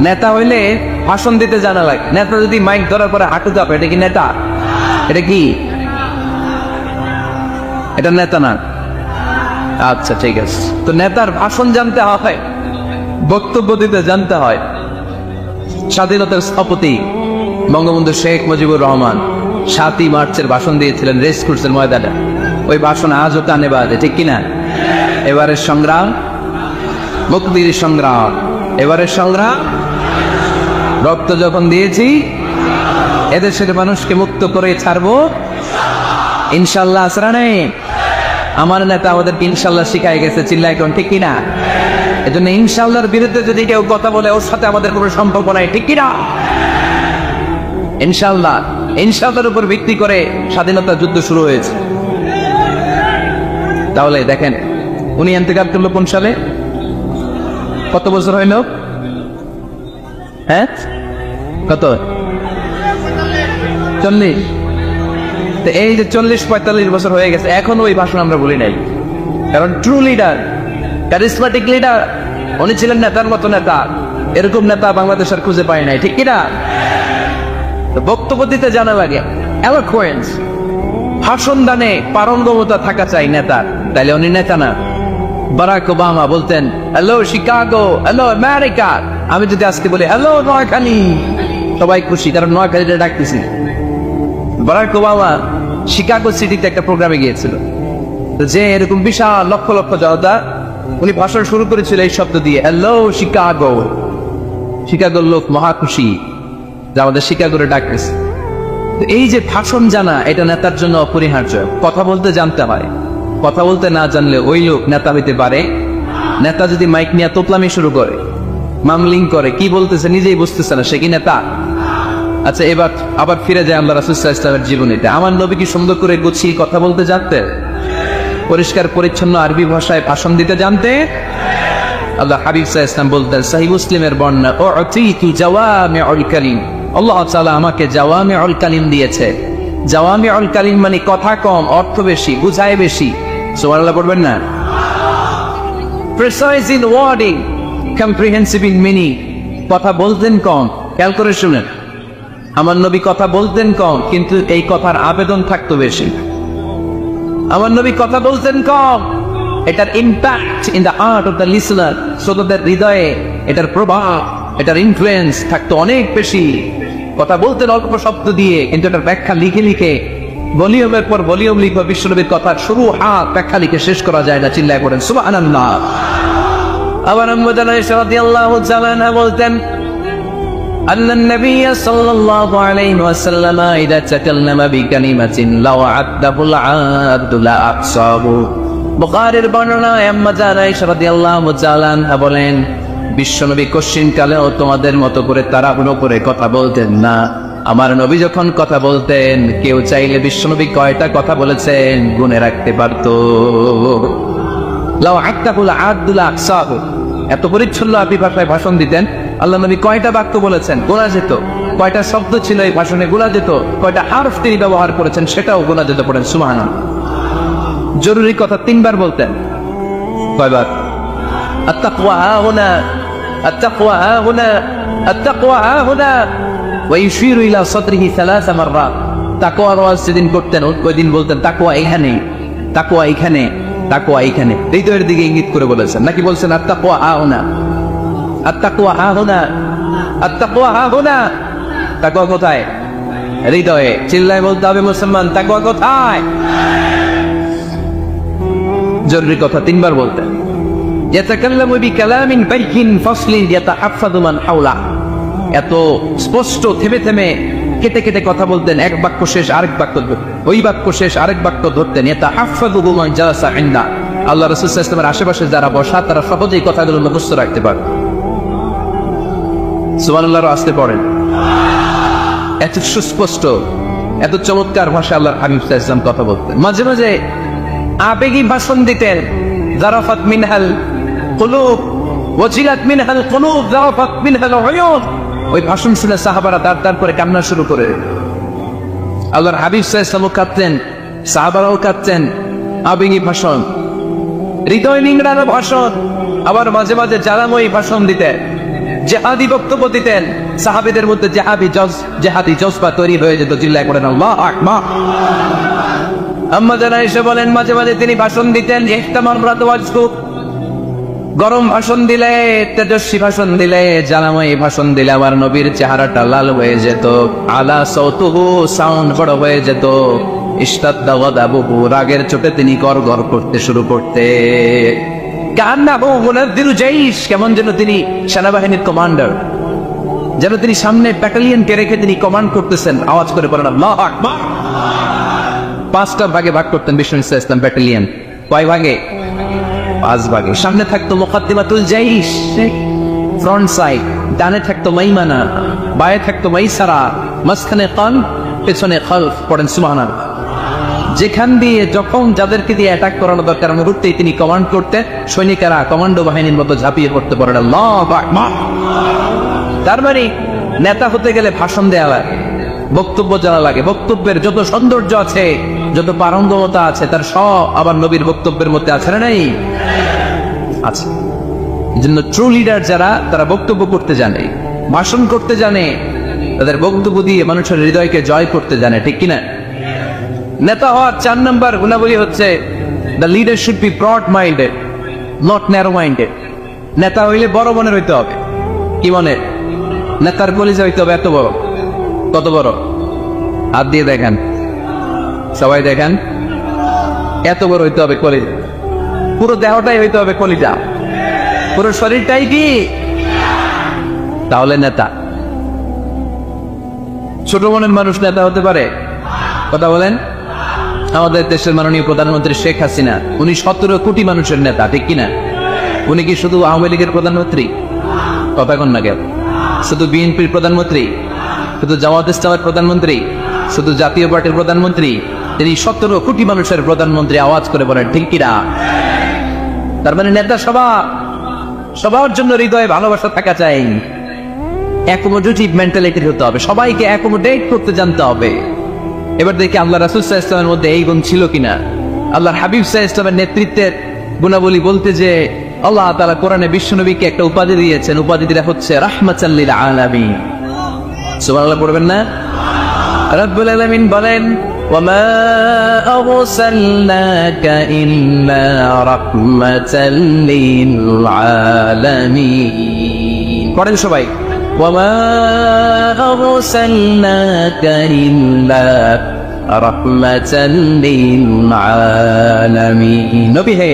নেতা হইলে ভাষণ দিতে জানা লাগে। নেতা যদি মাইক ধরার পরে হাঁটু চাপে, এটা কি নেতা? এটা কি? এটা নেতা না। আচ্ছা ঠিক আছে। তো নেতার ভাষণ জানতে হয়, বক্তব্য দিতে জানতে হয়। স্বাধীনতার স্থপতি বঙ্গবন্ধু শেখ মুজিবুর রহমান 7ই মার্চের ভাষণ দিয়েছিলেন রেস কোর্সের ময়দানে। ওই ভাষণ আজও টানে বাজে, ঠিক কিনা? এবারের সংগ্রাম মুক্তির সংগ্রাম, এবারের সংগ্রাম রক্ত যখন দিয়েছি এদেশের মানুষকে মুক্ত করে ছাড়বো ইনশাল্লাহ। আসরা নেই। আমার নেতা আমাদেরকে ইনশাল্লাহ শিখাই গেছে, চিল্লাই কোন, ঠিক কিনা? এজন্য ইনশাল্লাহর বিরুদ্ধে যদি কেউ কথা বলে ওর সাথে আমাদের কোনো সম্পর্ক নাই, ঠিক কিনা? ইনশাল্লাহ, ইনশাল্লাহর উপর ভিত্তি করে স্বাধীনতা যুদ্ধ শুরু হয়েছে। তাহলে দেখেন, উনি ইন্তেকাল করলো কোন সালে? কত বছর হইল? হ্যাঁ, কত? 40। তো এই যে 40-45 বছর হয়ে গেছে, এখন ওই ভাষণ আমরা বলি নাই। কারণ ট্রু লিডার, ক্যারিজমাটিক লিডার, উনি ছিলেন নেতার মতো নেতা। এরকম নেতা বাংলাদেশ আর খুঁজে পায় নাই, ঠিক কিনা? বক্তব্য দিতে জানা লাগে, এলোকোয়েন্স, ভাষণ দানে পারঙ্গমতা থাকা চাই নেতার, তাইলে উনি নেতা না। বারাক ওবামা বলতেন হ্যালো শিকাগো, হ্যালো আমেরিকা। আমি যদি আজকে বলি হ্যালো নোয়াখালী, সবাই খুশি, কারণ নোয়াখালীটা ডাকতেছি। বারাক ওবামা শিকাগো সিটিতে একটা প্রোগ্রামে গিয়েছিল, যে এরকম বিশাল লক্ষ লক্ষ জনতা, উনি ভাষণ শুরু করেছিল এই শব্দ দিয়ে, হ্যালো শিকাগো। শিকাগোর লোক মহা খুশি যে আমাদের শিকাগোরে ডাকতেছে। এই যে ভাষণ জানা, এটা নেতার জন্য অপরিহার্য। কথা বলতে জানতে হয়। কথা বলতে না জানলে ওই লোক নেতা হইতে পারে? নেতা যদি মাইক নিয়ে তোপলামি শুরু করে, মামলিং করে, কি বলতেছে নিজেই বুঝতেছে না, সে কি নেতা? আচ্ছা, এবার আবার ফিরে যায় আল্লাহ রাসূল সাল্লাল্লাহু আলাইহি ওয়াসাল্লামের জীবনীতে। আমার নবী কি সুন্দর করে গুছিয়ে কথা বলতে জানতেন? পরিষ্কার পরিচ্ছন্ন আরবি ভাষায় ভাষণ দিতে জানতেন? আল্লাহ হাবিব সাল্লাল্লাহু আলাইহি ওয়াসাল্লাম বলতেন, সহিহ মুসলিমের বর্ণনা, উতিতু জাওয়ামিউল কালিম, আল্লাহ তাআলা আমাকে জাওয়ামিউল কালিম দিয়েছে। জাওয়ামিউল কালিম মানে কথা কম, অর্থ বেশি, বুঝায় বেশি। সুবহানাল্লাহ পড়বেন না? Precise in wording, comprehensive in meaning. কথা বলতেন কম, খেয়াল করে শুনেন। আমার নবী কথা বলতেন কম, কিন্তু এই কথার আবেদন থাকতো বেশি। আমার নবী কথা বলতেন কম, এটার impact in the heart of the listener, শ্রোতাদের হৃদয়ে এটার প্রভাব, এটার ইনফ্লুয়েন্স থাকতো অনেক বেশি। কথা বলতেন অল্প শব্দ দিয়ে, কিন্তু এটার ব্যাখ্যা লিখে লিখে ভলিউমের পর ভলিউম লিখবো বিশ্বনবীর কথা, শুরু হাত ব্যাখ্যা লিখে শেষ করা যায় না, চিল্লায় করেন সুবহানাল্লাহ। আবার আম্মু আয়েশা রাদিয়াল্লাহু তাআলা আনহা বলতেন, أن النبي صلى الله عليه وسلم إذا تكلم بكلمة لو عده العبد لأحصاه। বুখারীর বর্ণনায় আম্মা আয়েশা রাদিয়াল্লাহু তাআলা আনহা বলেন, বিশ্বনবী কশিন কালেও তোমাদের মতো করে তাড়াহুড়ো করে কথা বলতেন না। আমার নবী যখন কথা বলতেন, কেউ চাইলে বিশ্বনবী কয়টা কথা বলেছেন গুনে রাখতে পারতো। লাউ আক্তাকুল আদুল আকসাহ, এত পরিচ্ছন্ন আরবি ভাষায় ভাষণ দিতেন। আল্লাহ নবী কয়টা বাক্য বলেছেন গোনা যেত, কয়টা শব্দ ছিল এই ভাষণে গোনা যেত, কয়টা হারফ তিনি ব্যবহার করেছেন সেটাও গোনা যেত। পড়েন সুবহানাল্লাহ। জরুরি কথা 3 বার বলতেন। কয়বার? আত-তাকওয়া হাহুনা, আত-তাকওয়া হাহুনা, আত-তাকওয়া হাহুনা ওয়া ইউশিরু ইলা সাদরিহি 3 মাররাত। তাকওয়ার ওয়াজ যেদিন করতেন ওই দিন বলতেন তাকওয়া এখানে, তাকওয়া এখানে, তাকওয়া এখানে, হৃদয়ের দিকে ইঙ্গিত করে বলেছেন। নাকি বলছেন আত-তাকওয়া হাহুনা, আত-তাকওয়া হাহুনা, আত-তাকওয়া হাহুনা। তাকওয়া কোথায়? হৃদয়ে। চিল্লায় বলতে হবে মুসলমান, তাকওয়া কোথায়? জরুরি কথা 3 বার বলতেন। ইয়াতাকাল্লামু বিকালামিন বাইয়িন ফাসলিন ইয়াতাহাফাযু মান হাওলা। এত স্পষ্ট থেমে থেমে কেটে কেটে কথা বলতেন, এক বাক্য শেষ আরেক বাক্য ধরতেন, ওই বাক্য শেষ আরেক বাক্য ধরতেন। ইয়াতাহাফাযু মান জালাসা ইনদা। আল্লাহ রাসূল সাল্লাল্লাহু আলাইহি ওয়াসাল্লামের আশেপাশে যারা বসা তারা সহজেই কথাগুলো মুখস্থ রাখতে পারে। সুবহানাল্লাহ। আসতে পড়েন। এত সুস্পষ্ট, এত চমৎকার ভাষা আল্লাহর হাবিব সাল্লাল্লাহু আলাইহি ওয়াসাল্লাম কথা বলতেন। মাঝে মাঝে আবেগী ভাষণ দিতেন। যারাফাত মিনহাল কুলুব ওয়াজিলাত মিনহাল কুলুব যারাফাত মিনহাল উয়ুন। ওই ভাষণ শুনে সাহাবারা দাঁড় দাঁড় করে কান্না শুরু করে। আল্লাহর হাবিব সাল্লাল্লাহু আলাইহি ওয়াসাল্লাম কাঁদতেন, সাহাবারাও কাঁদতেন। আবেগী ভাষণ, হৃদয় নিংড়ানো ভাষণ। আবার মাঝে মাঝে জ্বালাময়ী ভাষণ দিতেন, জিহাদি বক্তব্য দিতেন। সাহাবীদের মধ্যে জিহাদি জজবা তৈরি হয়ে যেত। চিল্লায় পড়েন আল্লাহু আকবার। আম্মা আয়েশা বলেন, মাঝে মাঝে তিনি ভাষণ দিতেন ইহতামাররাত ওয়াজহু। গরম ভাষণ দিলে, তেজস্বী ভাষণ দিলে, জ্বালাময়ী ভাষণ দিলে আমার নবীর চেহারাটা লাল হয়ে যেত। আলা সাউতুহু, সাউন্ড বড় হয়ে যেত। ইশতাদ্দা গাদাবুহু, রাগের চোটে তিনি গড়গড় করতে শুরু করতে। কান্নাহু মুনাদ্দিরু জাইশ, কেমন যেন তিনি সেনাবাহিনীর কমান্ডার, যেন তিনি সামনে ব্যাটালিয়নকে রেখে তিনি কমান্ড করতেছেন। আওয়াজ করে বলেন আল্লাহু আকবার। 5টা ভাগে ভাগ করতেন বিষ্ণু ইসলাম ব্যাটালিয়ন। কয় ভাগে? 5 ভাগে। সামনে থাকতো মুকাদ্দিমাতুল জাইশ, ফ্রন্ট সাইড। ডানে থাকতো মাইমানা, বায়ে থাকতো মাইসারা, মাঝখানে কলব, পেছনে খালফ। পড়েন সুবহানাল্লাহ। যেখান দিয়ে যখন যাদেরকে দিয়ে অ্যাটাক করানো দরকার মুহূর্তেই তিনি কমান্ড করতেন। সৈনিকেরা কমান্ডো বাহিনীর মতো ঝাঁপিয়ে পড়তে পারেন আল্লাহু আকবার। তার মানে নেতা হতে গেলে ভাষণ দেওয়া লাগে, বক্তব্য জানা লাগে। বক্তব্যের যত সৌন্দর্য আছে, যত পারঙ্গমতা আছে, তার সব আবার নবীর বক্তব্যের মধ্যে আছে না নেই? আছে। এজন্য ট্রু লিডার যারা, তারা বক্তব্য করতে জানে, ভাষণ করতে জানে, তাদের বক্তব্য দিয়ে মানুষের হৃদয়কে জয় করতে জানে। ঠিক কিনা? নেতা হওয়ার 4 নম্বর গুণাবলী হচ্ছে the leader should be broad minded, not narrow minded. নেতা হইলে বড় মনের হইতে হবে। কি মনে? নেতার কলিজা হইতে হবে এত বড়। কত বড়? হাত দিয়ে দেখেন, সবাই দেখেন। এত বড় হইতে হবে কলিজা। পুরো দেহটাই হইতে হবে কলিজা, পুরো শরীরটাই কি? তাহলে নেতা। ছোট মনের মানুষ নেতা হতে পারে? কথা বলেন। আমাদের দেশের মাননীয় প্রধানমন্ত্রী শেখ হাসিনা, উনি 17 কোটি মানুষের নেতা। ঠিক কিনা? উনি কি শুধু আওয়ামী লীগের প্রধানমন্ত্রী? কথা কন না কেন? শুধু বিএনপির প্রধানমন্ত্রী? শুধু জামাত ইসলামের প্রধানমন্ত্রী? শুধু জাতীয় পার্টির প্রধানমন্ত্রী? তিনি 17 কোটি মানুষের প্রধানমন্ত্রী। আওয়াজ করে বলেন ঠিক কিনা? তার মানে নেতা সবার জন্য হৃদয়ে ভালোবাসা থাকা চাই। অ্যাকোমোডেটিভ মেন্টালিটি হতে হবে, সবাইকে অ্যাকোমোডেট করতে জানতে হবে। এবার দেখি আল্লাহ রাসূল সাল্লাল্লাহু আলাইহি ওয়াসাল্লামের মধ্যে এই গুণ ছিল কিনা। আল্লাহর হাবিব সাল্লাল্লাহু আলাইহি ওয়াসাল্লামের নেতৃত্বের গুণাবলী বলতে যে আল্লাহ তাআলা কোরআনে বিশ্বনবীকে একটা উপাধি দিয়েছেন। উপাধিটা হচ্ছে রাহমাতাল লিল আলামিন। সুবহানাল্লাহ পড়বেন না? রব্বুল আলামিন বলেন, ওয়ামা আরসালনাকা ইল্লা রাহমাতাল লিল আলামিন। পড়েন সবাই, ওয়ামা আরসালনাকা ইল্লা রাহমাতাল লিল আলামিন। নবী হে,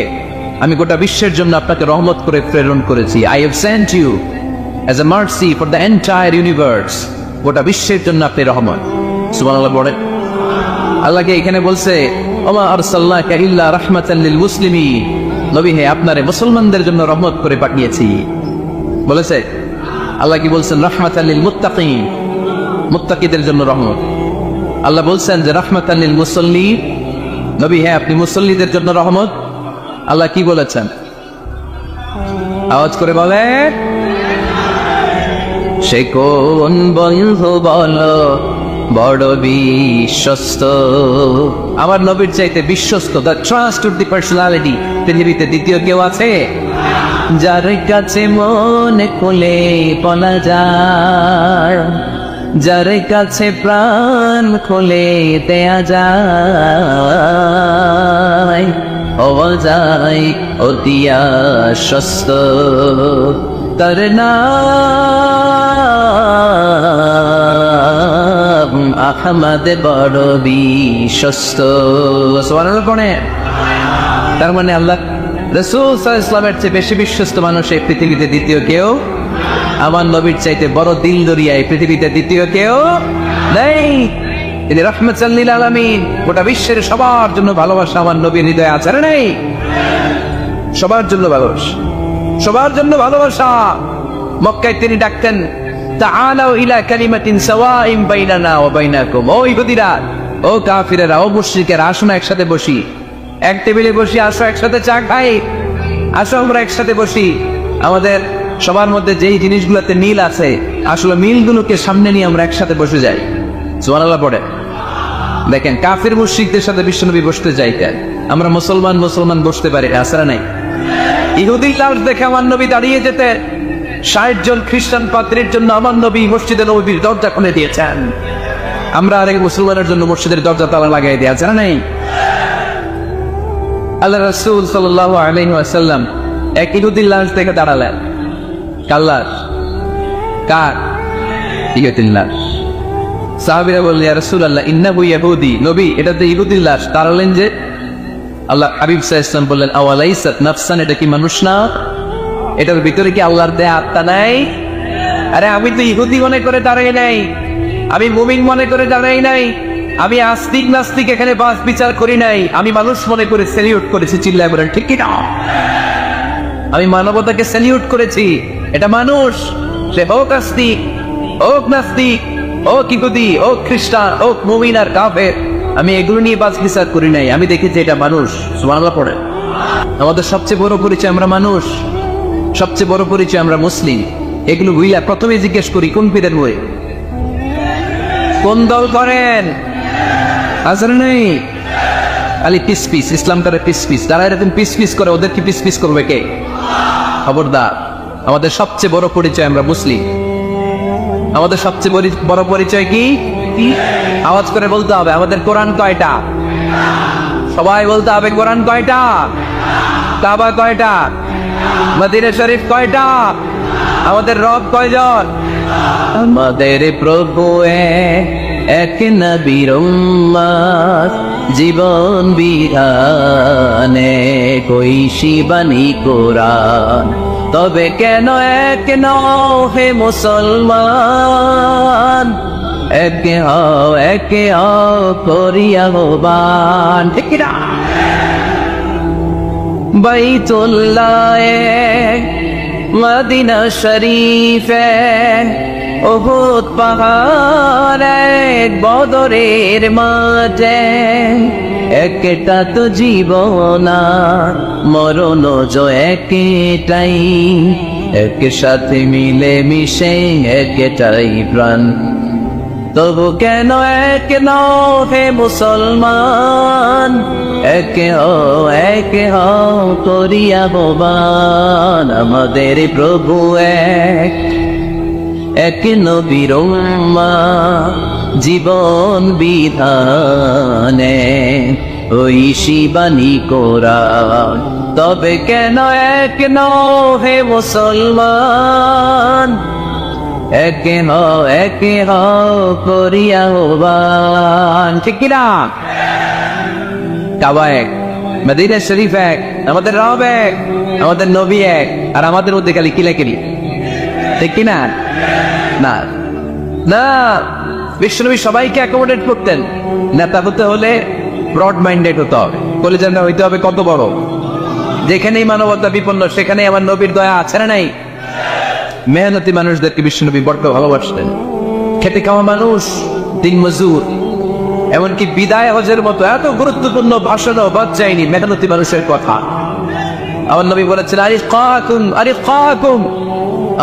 আমি গোটা বিশ্বের জন্য আপনাকে রহমত করে প্রেরণ করেছি। I have sent you as a mercy for the entire universe. গোটা বিশ্বের জন্য আপনি রহমত। সুবহানাল্লাহ বলেন। আল্লাহকে এখানে বলছে ওমা আরসালনাকা ইল্লা রাহমাতাল লিল মুসলিমিন। নবী হে, আপনারে মুসলমানদের জন্য রহমত করে পাঠিয়েছি বলেছে। আল্লাহ কি বলছেন? রাহমাতাল লিল মুত্তাকিন, মুত্তাকিদের জন্য রহমত। আল্লাহ বলছেন যে রাহমাতাল লিল মুসাল্লিন। নবী হে, আপনি মুসল্লিদের জন্য রহমত। আল্লাহ কি বলেছেন? আওয়াজ করে বলে, সে কোন বন্ধু বলো বড় বিশ্বস্ত। আমার নবীর চাইতে বিশ্বস্ত, দ্য ট্রাস্টেড দি পার্সোনালিটি, পৃথিবীতে দ্বিতীয় কেউ আছে? যার কাছে মন খুলে বলা যায়, যার কাছে প্রাণ খুলে দেয়া যায়, ও যায় অতি আশ্বস্ত, তার নাম আহমদ বড় বিশ্বস্ত। সুবহানাল্লাহ পড়ে। তার মানে আল্লাহ রাসূল সাল্লাল্লাহু আলাইহি ওয়াসাল্লামের চেয়ে বেশি বিশ্বস্ত মানুষ এই পৃথিবীতে দ্বিতীয় কেউ, আমার নবীর চাইতে বড় দিল দরিয়া এই পৃথিবীতে দ্বিতীয় কেউ নেই। তিনি রাহমাতাল লিল আলামিন, গোটা বিশ্বের সবার জন্য ভালোবাসা আমার নবীর হৃদয়ে আছে না নেই? সবার জন্য ভালোবাসা, সবার জন্য ভালোবাসা। মক্কায় তিনি ডাকতেন, তাআলাউ ইলা কালিমাতিন সাওয়াইন বাইনানা ওয়া বাইনাকুম। ও ইহুদিরা, ও কাফিরেরা, ও মুশরিকেরা, আসো না একসাথে বসি, এক টেবিলে বসি, আসো একসাথে চা খাই, আসো আমরা একসাথে বসি। আমাদের সবার মধ্যে যেই জিনিসগুলোতে মিল আছে, আসলে মিলগুলোকে সামনে নিয়ে আমরা একসাথে বসে যাই। সুবহানাল্লাহ পড়ে। দেখেন, কাফির মুশরিকদের সাথে বিশ্বনবী বসতে যাইতেন, আমরা মুসলমান বসতে পারি আসরা নাই। ইহুদি লাশ দেখে আমার নবী দাঁড়িয়ে যেতেন। ৬০ জন খ্রিস্টান পাদ্রীর জন্য আমার নবী মসজিদে নববীর দরজা খুলে দিয়েছেন। আমরা আরেক মুসলমানের জন্য মসজিদের দরজা তালা লাগাই দিয়ে আছে না নাই? আল্লাহ রাসূল সাল্লাল্লাহু আলাইহি ওয়াসাল্লাম এক ইহুদির লাশ দেখে দাঁড়ালেন। কার লাশ? কার? ইহুদির লাশ। সাহাবীরা বললেন, ইয়া রাসূলুল্লাহ ইন্নাহু ইয়াহুদি। নবী, এটা তো ইহুদির লাশ। দাঁড়ালেন যে? আল্লাহ হাবিব সাল্লাল্লাহু আলাইহি ওয়াসাল্লাম বললেন, আওয়ালাইসাত নাফসান, এটা কি মানুষ না? এটার ভিতরে কি আল্লাহর দেয়া আত্মা নাই? আরে আমি তো ইহুদি মনে করে দাঁড়াই নাই, আমি মুমিন মনে করে দাঁড়াই নাই, আমি আস্তিক নাস্তিক এখানে বাস বিচার করি নাই, আমি মানুষ মনে করে স্যালিউট করেছি। চিল্লায় বলেন ঠিক কি না? আমি মানবতাকে স্যালিউট করেছি। এটা মানুষ, সে হোক আস্তিক, হোক নাস্তিক, হোক ইহুদি, হোক খ্রিস্টান, হোক মুমিন আর কাফের, আমি এগুলো নিয়ে বাস বিচার করি নাই। আমি দেখেছি এটা মানুষ। সুবহানাল্লাহ পড়ে। আমাদের সবচেয়ে বড় পরিচয় আমরা মানুষ, সবচেয়ে বড় পরিচয় আমরা মুসলিম। এগুলো বুঝলা প্রথমে জিজ্ঞেস করি কোন পীরের বই, কোন দল করেন, আসলে নেই আলি পিস পিস, ইসলাম করে পিস পিস। যারা এরকম পিস পিস করে ওদের কি পিস পিস করবে কে? খবরদার। আমাদের সবচেয়ে বড় পরিচয় আমরা মুসলিম। আমাদের সবচেয়ে বড় পরিচয় কি? আওয়াজ করে বলতে হবে। আমাদের কোরআন কয়টা? সবাই বলতে হবে কোরআন কয়টা? কাবা কয়টা? মদিনা শরীফ কয়টা? আমাদের রব কয়জন? আমাদের প্রভু এক নবীর উম্মত, জীবন বিধানে কৈশি বাণী কোরআন। তবে কেন এক নও হে মুসলমান, একে হও করিয়া আহ্বান। ঠিক না? বাইতুল্লাহে মদিনা শরীফে উহুদ পাহাড় এক বদরের মাঝে, একটা তো জীবন মরণ যে একটাই, একসাথে মিলে মিশে একটাই প্রাণ। তবু কেন এক নও হে মুসলমান, একে হও করিয়া আহ্বান। আমাদের প্রভু এক নবীর উম্মত, জীবন বিধানে ঐশী বাণী কোরআন। তবে কেন এক নও হে মুসলমান, একে হও করিয়া আহ্বান, ঠিক কিনা? কাবা এক, মদিনা শরীফ এক, আমাদের রব এক, আমাদের নবী এক, আর আমাদের মধ্যে খালি কিলাকিলি, ঠিক কিনা? না না, বিশ্বনবী সবাইকে অ্যাকোমোডেট করতেন। নেতা হতে হলে ব্রড মাইন্ডেড হতে হবে, কলিজানটা হইতে হবে কত বড়। যেখানেই মানবতা বিপন্ন সেখানেই আমার নবীর দয়া আছে না নাই? মেহনতি মানুষদেরকে বিশ্বনবী বড্ড ভালোবাসতেন। খেতে খাওয়া মানুষ, দিন মজুর, এমনকি বিদায় হজের মতো এত গুরুত্বপূর্ণ ভাষণও বাদ যায়নি মেহনতি মানুষের কথা। আমার নবী বলেছেন, আরিফকাকুম আরিফকাকুম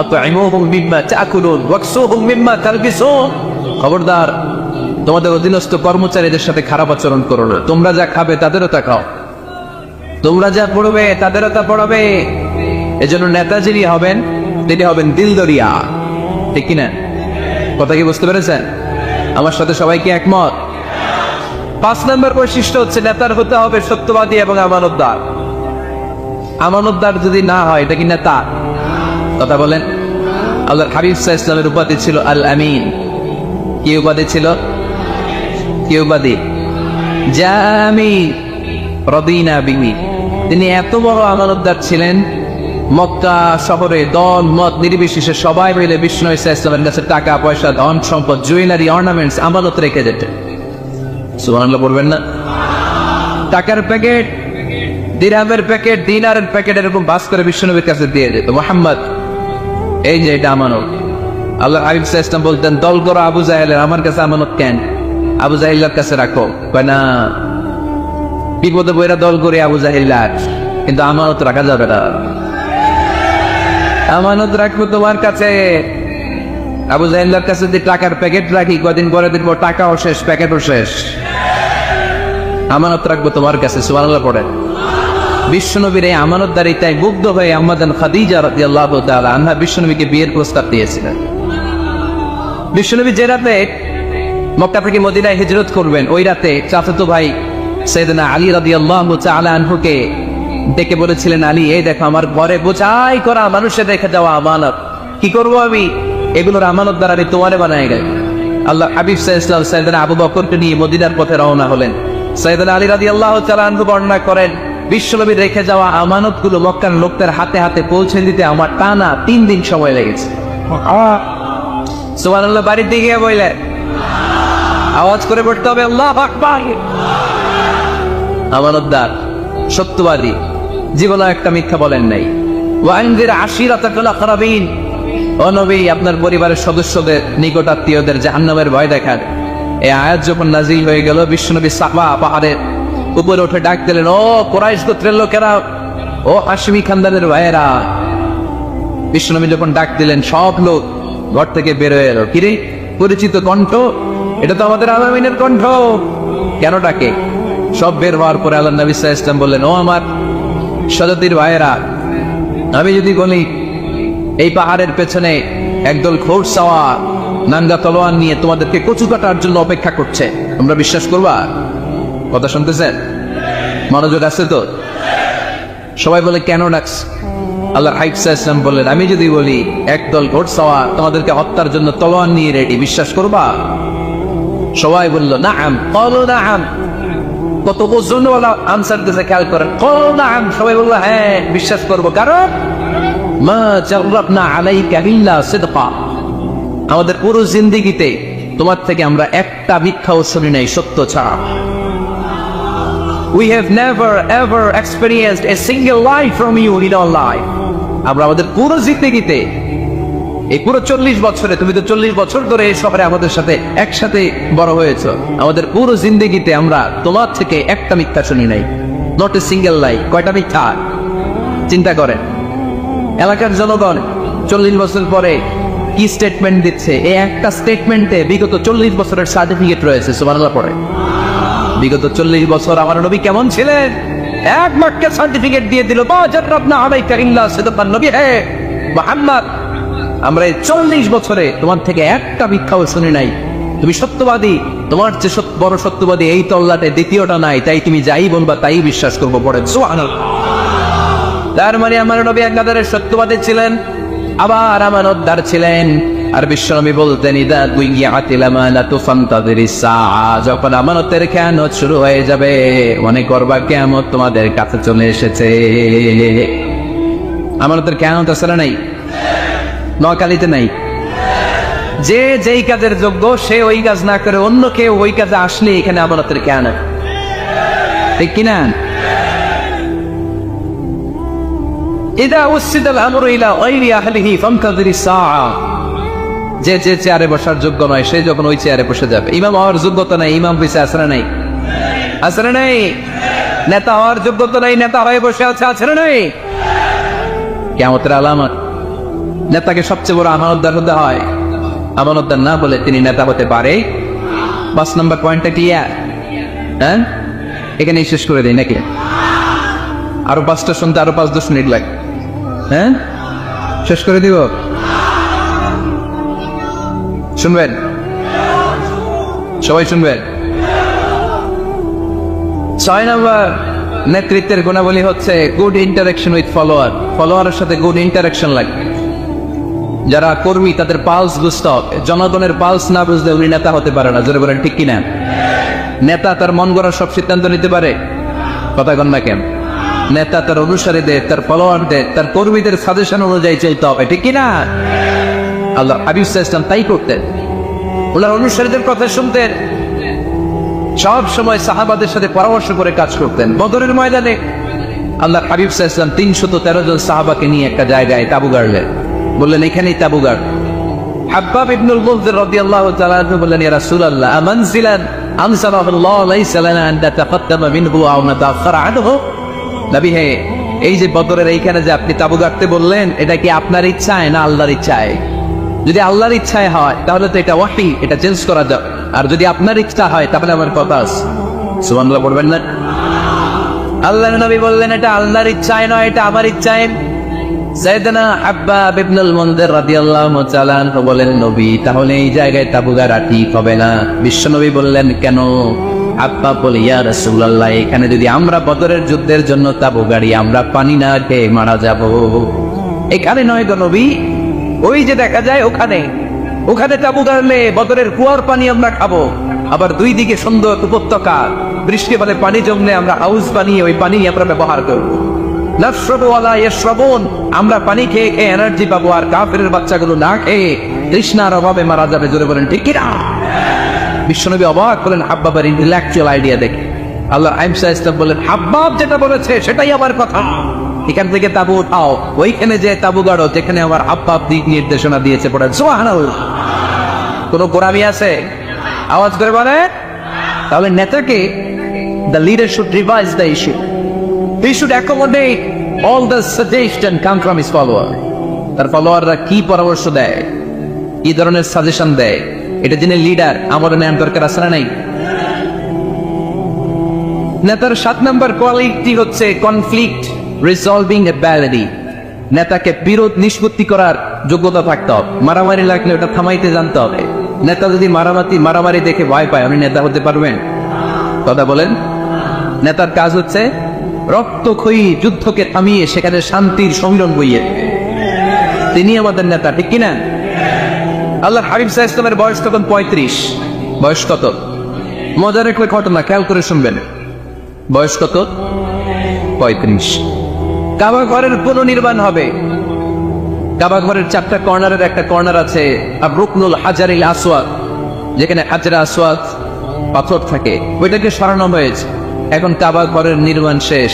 আতইমুহুম মিম্মা তাকুলুন ওয়াকসুহুম মিম্মা তালবিসুন। খবরদার, তোমাদের অধীনস্থ কর্মচারীদের সাথে খারাপ আচরণ করো না। তোমরা যা খাবে তাদেরও তা খাও, তোমরা যা পড়বে তাদেরও তা পড়াবে। এজন্য নেতা যিনি হবেন তিনি হবেন দিলদরিয়া, ঠিক কিনা? কথা কি বুঝতে পেরেছেন? আমার সাথে সবাই কি একমত? 5 নম্বর বৈশিষ্ট্য হচ্ছে নেতার হতে হবে সত্যবাদী এবং আমানতদার। আমানতদার যদি না হয় এটা কি নেতা? কথা বলেন। আল্লাহর হাবিব সাল্লাল্লাহু আলাইহি ওয়াসাল্লামের উপাধি ছিল আল আমিন। কি উপাধি ছিল? কি উপাধি? জামি রদিনা বিহি। তিনি এত বড় আমানতদার ছিলেন, মক্কা শহরে দল মত নির্বিশেষে সবাই মিলে বিষ্ণু ইসলামের কাছে টাকা পয়সা, ধন সম্পদ, জুয়েলারি, অর্নামেন্টস আমানত রেখে যেতেন। সুবহানাল্লাহ বলবেন না? টাকার প্যাকেট, দিরহামের প্যাকেট, দিনারের প্যাকেট এরকম বাস করে বিশ্বনবীর কাছে দিয়ে যেত। মুহাম্মদ, এই যে এটা আমানত। আল্লাহ হাবিব সাল্লাল্লাহু আলাইহি ওয়াসাল্লাম বলতেন, দল করো আবু জাহেলের, আমার কাছে আমানত কেন? আবু জাহেলের কাছে রাখো। কয় না, বিপদে বইরা দল করে আবু জাহেলার, কিন্তু আমানত রাখা যাবে না। আমানত রাখবো তোমার কাছে। আবু জাহেলের কাছে যদি টাকার প্যাকেট রাখি, কদিন পরে দেখবো টাকাও শেষ, প্যাকেটও শেষ। আমানত রাখবো তোমার কাছে। সুবহানাল্লাহ পড়েন। বিশ্বনবীর এই আমানতদারিতায় মুগ্ধ হয়ে আম্মাজান খাদিজা রাদিয়াল্লাহু তাআলা আনহা বিশ্বনবীকে বিয়ের প্রস্তাব দিয়েছিলেন। বিশ্বনবী যে রাতে মক্কা থেকে মদিনায় হিজরত করবেন, ওই রাতে চাচাতো ভাই সাইয়েদনা আলী রাদিয়াল্লাহু তাআলা আনহুকে ডেকে বলেছিলেন, আলী, এই দেখো আমার ঘরে বোঝাই করা মানুষের রেখে যাওয়া আমানত, কি করব আমি? এগুলোর আমানতদার আমি তোমারে বানায় গেল। আল্লাহ হাবিব সাল্লাল্লাহু আলাইহি ওয়াসাল্লাম সাইয়েদনা আবু বকরকে নিয়ে মদিনার পথে রওনা হলেন। সাইয়েদনা আলী রাদিয়াল্লাহু তাআলা আনহু বর্ণনা করেন, বিশ্বনবী রেখে যাওয়া আমানতগুলো মক্কার লোকদের হাতে হাতে পৌঁছে দিতে আমার টানা 3 দিন সময় লেগেছে। সুবহানাল্লাহ। বাড়ির দিকে গিয়ে বললেন, আওয়াজ করে পড়তে হবে আল্লাহু আকবার। আমানতদার, সত্যবাদী, জীবনে একটা মিথ্যা বলেন নাই। ওয়ানজির আশিরাতাকাল আকরাবিন, ও নবী, আপনার পরিবারের সদস্যদের, নিকট আত্মীয়দের জাহান্নামের ভয় দেখান। এই আয়াত যখন নাজিল হয়ে গেল, বিশ্বনবী সাফা পাহাড়ের উপরে উঠে ডাক দিলেন, ও কুরাইশ গোত্রের লোকেরা, ও হাশমি খানদানের ভাইয়েরা। বিশ্বনবী যখন ডাক দিলেন, সব লোক ঘর থেকে বের হয়ে এলো। কিরে, পরিচিত কণ্ঠ, এটা তো আমাদের আলামিনের কণ্ঠ, কেন ডাকে? সব বের হওয়ার পরে আল্লাহ নবী সাল্লাল্লাহু আলাইহি ওয়াসাল্লাম বললেন, ও আমার সজাতির ভাইয়েরা, আমি যদি বলি এই পাহাড়ের পেছনে একদল খোরসাওয়া নাঙ্গা তলোয়ার নিয়ে তোমাদেরকে কচু কাটার জন্য অপেক্ষা করছে, তোমরা বিশ্বাস করবা? কথা শুনতেছেন? মনোযোগ আছে তো? সবাই বলে, কেন ডাকস? আল্লাহ হাবিব সাল্লাল্লাহু আলাইহি ওয়াসাল্লাম বললেন, আমি যদি বলি একদল ঘোড়সাওয়ার তোমাদেরকে হত্যার জন্য তলোয়ার নিয়ে রেডি, বিশ্বাস করবা? সবাই বলল, নাআম। ক্বালু নাআম। কত ওজনওয়ালা আনসার দিতে খেয়াল করেন। ক্বালু নাআম। সবাই বলল, হ্যাঁ বিশ্বাস করব। কারণ মা জাররাবনা আলাইকা ইল্লা সিদকা, আমাদের পুরো জিন্দেগিতে তোমার থেকে আমরা একটা মিথ্যাও শুনি নাই, সত্য ছাড়া। We have never ever experienced a single lie from you in our life. আমরা আমাদের পুরো জিন্দেগিতে, এই পুরো 40 বছরে, তুমি তো 40 বছর ধরে এই শহরে আমাদের সাথে একসাথে বড় হয়েছো, আমাদের পুরো জিন্দেগিতে আমরা তোমার থেকে একটা মিথ্যা শুনি নাই। নট এ সিঙ্গেল লাই। কয়টা মিথ্যা? চিন্তা করেন। এলাকার জনগণ 40 বছর পরে কি স্টেটমেন্ট দিচ্ছে? এই একটা স্টেটমেন্টে বিগত 40 বছরের সার্টিফিকেট রয়েছে। সুবহানাল্লাহ পড়ে। বিগত 40 বছর আমার নবী কেমন ছিলেন? এক মাসকে সার্টিফিকেট দিয়ে দিল, মা জাররাবনা আলাইকা ইল্লা সিদকান। নবী, হে মুহাম্মদ, আমরা এই 40 বছরে তোমার থেকে একটা মিথ্যাও শুনি নাই, তুমি সত্যবাদী, তোমার যে বড় সত্যবাদী এই তল্লাটে দ্বিতীয়টা নাই, তাই তুমি যাই বলবা তাই বিশ্বাস করবো। পড়ে সুবহানাল্লাহ। তার মানে আমার নবী একদারের সত্যবাদী ছিলেন, আবার আমানতদার ছিলেন। আর বিশ্বনবী বলতেন ইদা দুইয়াতিল আমানাতু ফান্তাযিরিস সাআ, যখন আমানতের খেয়ানত শুরু হয়ে যাবে মনে করবা কিয়ামত তোমাদের কাছে চলে এসেছে। আমানতের খেয়ানত আসলে নাই, নোয়াখালীতে নাই। যে যেই কাজের যোগ্য সে ওই কাজ না করে অন্য কেউ ওই কাজে আসলে এখানে আমানতের খেয়ানত, ঠিক কিনা? ইদা উসিদাল আমরু ইলা গায়রি আহলিহি ফান্তাযিরিস সাআ, যে যে চেয়ারে বসার যোগ্য নয় সে যখন ওই চেয়ারে বসে যাবে। ইমাম হওয়ার যোগ্যতা নাই, ইমাম পিছে আসরে নাই, আসরে নাই। নেতা হওয়ার যোগ্যতা নাই, নেতা হয়ে বসে আছে, আসরে নাই। কিয়ামতের আলামত। নেতাকে সবচেয়ে বড় আমানতদার হতে হয়, আমানতদার না বলে তিনি নেতা হতে পারে। 5 নম্বর পয়েন্টটা ক্লিয়ার? হ্যাঁ, এখানেই শেষ করে দেই নাকি? আরো 5টা শুনতে আরো 5-10 মিনিট লাগে। হ্যাঁ, শেষ করে দিব? শুনবেন? সবাই শুনবেন? 6 নম্বর নেতৃত্বের গুণাবলী হচ্ছে গুড ইন্টারাকশন উইথ ফলোয়ার। ফলোয়ারের সাথে গুড ইন্টারাকশন লাগবে। যারা কর্মী তাদের পালস বুঝতে হবে। জনগণের পালস না বুঝলে উনি নেতা হতে পারে না। জোরে বলেন ঠিক কিনা? নেতা তার মন গড়া সব সিদ্ধান্ত নিতে পারে? কথা কন না কেন? নেতা তার অনুসারীদের, তার ফলোয়ারদের, তার কর্মীদের সাজেশন অনুযায়ী চলতে হবে, ঠিক কিনা? আল্লাহ হাবিব সাল্লাল্লাহু আলাইহি ওয়াসাল্লাম তাই করতেন। ওনার অনুসারীদের কথা শুনতেন, সব সময় সাহাবাদের সাথে পরামর্শ করে কাজ করতেন। বদরের ময়দানে আল্লাহ হাবিব সাল্লাল্লাহু আলাইহি ওয়াসাল্লাম 313 জন সাহাবাকে নিয়ে একটা জায়গায় তাবু গাড়লেন। বললেন এখানেই তাবু গাড়। হাব্বাব ইবনুল মুনযির রাদিয়াল্লাহু তাআলা আনহু বললেন ইয়া রাসূলুল্লাহ আমানজিলান আনসারাল্লাহু লাইসা লানা আন নাতাকাদ্দামা মিনহু আও নাতাআখারা আনহু। নবী হে, এই যে বদরের এইখানে যে আপনি তাবু গাড়তে বললেন এটা কি আপনার ইচ্ছায় না আল্লাহর ইচ্ছায়? যদি আল্লাহর ইচ্ছায় হয় তাহলে তো এটা ওয়াহি, এটা চেঞ্জ করা যাবে। আর যদি আপনার ইচ্ছা হয় তাহলে আমার কথা আছে। সুবহানাল্লাহ পড়বেন না? আল্লাহর নবী বললেন এটা আল্লাহর ইচ্ছায় নয়, এটা আমার ইচ্ছায়। সাইয়েদনা হাব্বাব ইবনুল মুনযির রাদিয়াল্লাহু তাআলা আনহু বলেন নবী তাহলে এই জায়গায় তাবু গাড়া ঠিক হবে না। বিশ্বনবী বললেন কেন? হাব্বাব বলে ইয়া রাসূলুল্লাহ এখানে যদি আমরা বদরের যুদ্ধের জন্য তাবু গাড়ি আমরা পানি না খেয়ে মারা যাব। এখানে নয় গো নবী, ওই যে দেখা যায় ওখানে, ওখানে তাবু গাড়লে বদরের কুয়ার পানি আমরা খাবো। আবার দুই দিকে সুন্দর উপত্যকা, বৃষ্টি বলে পানি জমলে আমরা হাউস বানিয়ে ওই পানি আমরা ব্যবহার করবো। নাশরাবু ওয়ালা ইয়াশরাবুন, আমরা পানি খেয়ে খেয়ে এনার্জি পাবো, আর কাফেরের বাচ্চাগুলো না খেয়ে তৃষ্ণার অভাবে মারা যাবে। জোরে বলেন ঠিক কিনা? বিশ্বনবী অবাক হলেন হাব্বাবের ইন্টেলেকচুয়াল আইডিয়া দেখে। আল্লাহ আইমসা ইসলাম বলেন হাব্বাব যেটা বলেছে সেটাই আমার কথা, এখান থেকে তাবু উঠাও, ওইখানে যে তাবু গাড়ো যেখানে আমার হাব্বাব দিক নির্দেশনা দিয়েছে। পড়েন সুবহানাল্লাহ। কোন গোরামি আছে? আওয়াজ করে বলে। তাহলে নেতাকে the leader should revise the issue. He should accommodate all the suggestion come from his follower. তার ফলোয়াররা কি পরামর্শ দেয়, কি ধরনের সাজেশন দেয়, এটা জেনে লিডার আমার নেওয়ার দরকার আছে না নাই? নেতার 7 নম্বর কোয়ালিটি হচ্ছে কনফ্লিক্ট রিসলভিং এবিলিটি। নেতাকে বিরোধ নিষ্পত্তি করার যোগ্যতা থাকতে হবে। মারামারি লাগলে ওটা থামাইতে জানতে হবে। নেতা যদি মারামারি দেখে ভয় পায় আপনি নেতা হতে পারবেন? কথা বলেন। নেতার কাজ হচ্ছে রক্তক্ষয়ী যুদ্ধকে থামিয়ে সেখানে শান্তির সমীরণ বইয়ে দেবে। তিনি আমাদের নেতা, ঠিক কিনা? আল্লাহ হাবিব সাল্লাল্লাহু আলাইহি ওয়াসাল্লামের বয়স তখন 35। বয়স কত? মজার একটা ঘটনা খেয়াল করে শুনবেন। বয়স কত? 35। কাবা ঘরের পুনর্নির্মাণ হবে। কাবা ঘরের 4টা কর্নারের একটা কর্নার আছে আর রুকনুল হাজারিল আসওয়াদ, যেখানে হাজরা আসওয়াদ পাথর থাকে, ওইটাকে সরানো হয়েছে। এখন কাবা ঘরের নির্মাণ শেষ,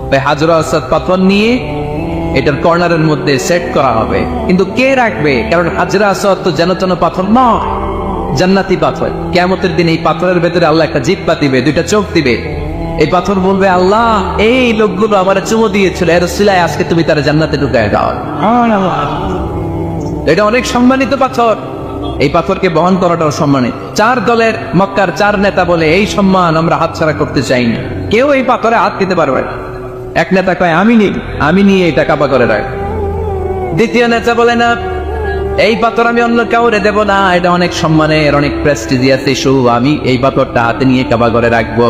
তাই হাজরা আসওয়াদ পাথর নিয়ে এটার কর্নারের মধ্যে সেট করা হবে। কিন্তু কে রাখবে? কারণ হাজরা আসওয়াদ তো যেন তেন পাথর নয়, জান্নাতি পাথর। কিয়ামতের দিন এই পাথরের ভেতরে আল্লাহ একটা জিহ্বা দিবে, 2টা চোখ দিবে। এই পাথর বলবে আল্লাহ এই লোকগুলো আমার চুমো দিয়েছিল, এর উসিলায় আজকে তুমি তারা জান্নাতে ঢুকায় দাও। এটা অনেক সম্মানিত পাথর, এই পাথরকে বহন করাটাও সম্মানিত। 4 দলের মক্কার 4 নেতা বলে এই সম্মান আমরা হাতছাড়া করতে চাই না, কেউ এই পাথরে হাত দিতে পারবে না। এক নেতা কয় আমি নিয়ে এটা কাবা করে রাখ। দ্বিতীয় নেতা বলে না, এই পাথর আমি অন্য কাউরে দেব না, এটা অনেক সম্মানের, অনেক প্রেস্টিজিয়াস ইস্যু, আমি এই পাথরটা হাতে নিয়ে কাবা করে রাখবো।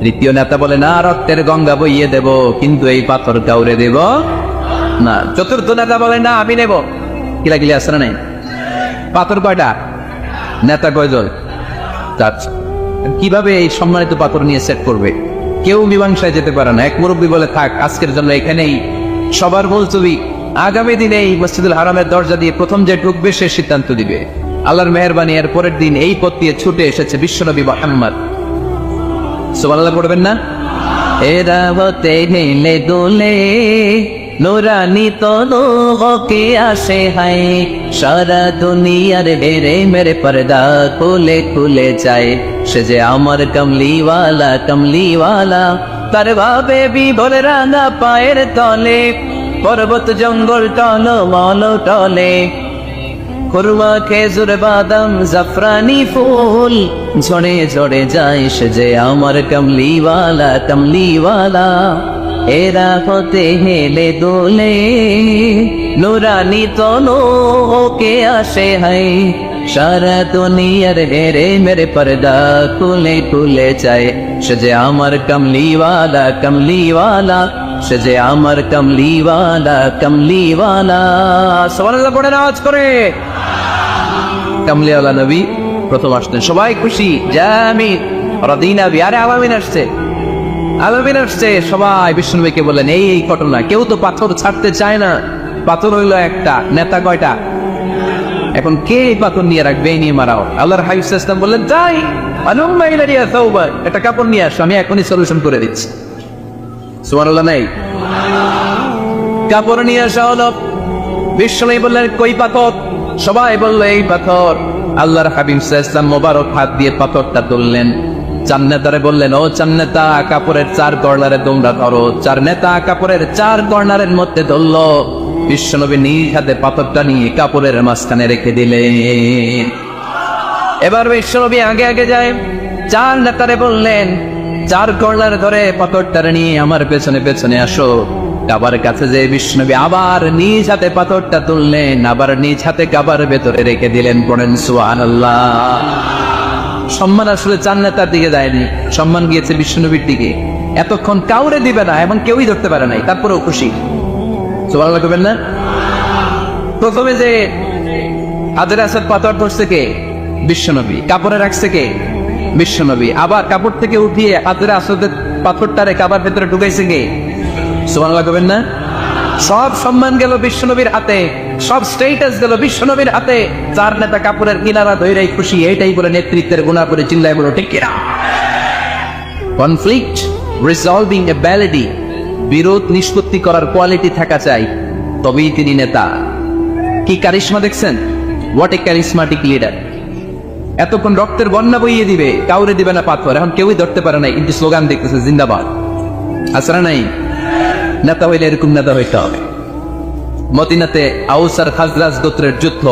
তৃতীয় নেতা বলে না, রক্তের গঙ্গা বইয়ে দেব, কিন্তু এই পাথর কাউরে দেব না। চতুর্থ নেতা বলে না, আমি নেব। কিলাকিলি আসে না নাই? পাথর কয়টা? নেতা কয়জন? আচ্ছা, কিভাবে এই সম্মানিত পাথর নিয়ে সেট করবে? কেউ মীমাংসায় যেতে পারে না। এক মুরব্বী বলে, থাক আজকের জন্য এখানেই সবার মুলতবি, আগামী দিনে এই মসজিদুল হারামের দরজা দিয়ে প্রথম যে ঢুকবে সে সিদ্ধান্ত দিবে। আল্লাহর মেহেরবানি, এর পরের দিন এই পথ দিয়ে ছুটে এসেছে বিশ্বনবী মুহাম্মদ। সুবহানাল্লাহ পড়বেন না? এরা হতে হেলে দোলে নুরানি তলোকে আসে হায়, সারা দুনিয়ার বেড়ে মেরে পর্দা খুলে খুলে যায়। সে যে আমার কমলিওয়ালা কমলিওয়ালা, তার ভাবে বিভোর রাঙা পায়ের তলে, পর্বত জঙ্গল টল মল টলে, খুরমা খেজুর বাদাম জাফরানি ফুল ঝরে ঝরে যায়। সে যে আমার কমলিওয়ালা কমলিওয়ালা, এরা হতে হেলে দোলে নুরানি তলোকে আসে হায়, সারা দুনিয়ার হেরে মেরে পর্দা খুলে খুলে যায়। সে যে আমার কমলিওয়ালা কমলিওয়ালা, সে যে আমার কমলিওয়ালা কমলিওয়ালা। সুবহানাল্লাহ পড়ে আওয়াজ করে। কমলিওয়ালা নবী প্রথম আসলেন, সবাই খুশি। জামিন রাদিনা বি, আরে আলামিন আসছে, আলামিন আসছে। সবাই বিষ্ণুবীকে বললেন, এই এই ঘটনা। কেউ তো পাথর ছাড়তে চায় না। পাথর হইল একটা, নেতা কয়টা? এখন কে এই পাথর নিয়ে রাখবে? এই নিয়ে মারাও। আল্লাহর হাবিব সাল্লাল্লাহু আলাইহি ওয়াসাল্লাম বললেন, যাই আনুম্মা ইলাইয়া সাওবা, একটা কাপড় নিয়ে আসো, আমি এখনই সলিউশন করে দিচ্ছি। সুবহানাল্লাহ নাই? কাপড় নিয়ে আসা হলো। বিষ্ণুবী বললেন, কই পাথর? সবাই বলল, এই পাথর। আল্লাহর হাবিব সাল্লাল্লাহু আলাইহি ওয়াসাল্লাম মোবারক হাত দিয়ে পাথরটা তুললেন। চার নেতারে বললেন, ও চার নেতা, কাপড়ের চার কর্নারে তোমরা ধরো। চার নেতা কাপড়ের চার কর্নারের মধ্যে ধরলো। বিশ্বনবী নিজ হাতে পাথরটা নিয়ে কাপড়ের মাঝখানে রেখে দিলেন। এবার বিশ্বনবী আগে আগে যায়। চার নেতারে বললেন, চার কর্নারে ধরে পাথরটা নিয়ে আমার পেছনে পেছনে আসো। কাবার কাছে যে বিষ্ণুবী আবার নিজ হাতে পাথরটা তুললেন, আবার নিজ হাতে কাবার ভেতরে রেখে দিলেন। পড়েন সুবহানাল্লাহ। সম্মান আসলে চার নেতার দিকে যায়নি, সম্মান গিয়েছে বিষ্ণুবীর দিকে। এতক্ষণ কাউরে দিবে না এবং কেউই ধরতে পারে নাই, তারপরেও খুশি। সুবহানাল্লাহ করবেন না? প্রথমে যে হাজরে আসাদ পাথর ধরছে কে? বিশ্বনবী। কাপড়ে রাখছে কে? বিশ্বনবী। আবার কাপড় থেকে উঠিয়ে হাজরে আসাদের পাথরটারে কাবার ভেতরে ঢুকাইছে কে? সুবহানাল্লাহ করবেন না? সব সম্মান গেল বিশ্বনবীর হাতে, সব স্টেটাস গেল বিশ্বনবীর হাতে। চার নেতা কাপড়ের কিনারা ধইরাই খুশি। এইটাই বলে নেতৃত্বের গুণা করে চিল্লায় বলো ঠিক কিনা? কনফ্লিক্ট রিসলভিং অ্যাবিলিটি, বিরোধ নিষ্পত্তি করার কোয়ালিটি থাকা চাই, তবেই তিনি নেতা। কি কারিশমা দেখছেন? What a charismatic leader. এতক্ষণ রক্তের বন্যা বইয়ে দিবে, কাউরে দিবে না পাথর। এখন কেউই ধরতে পারে নাই, কিন্তু স্লোগান দেখতেছে জিন্দাবাদ। আসরা নাই? নেতা হইলে এরকম নেতা হইতে হবে। মদিনাতে আউস আর খাজরাজ গোত্রের যুদ্ধ।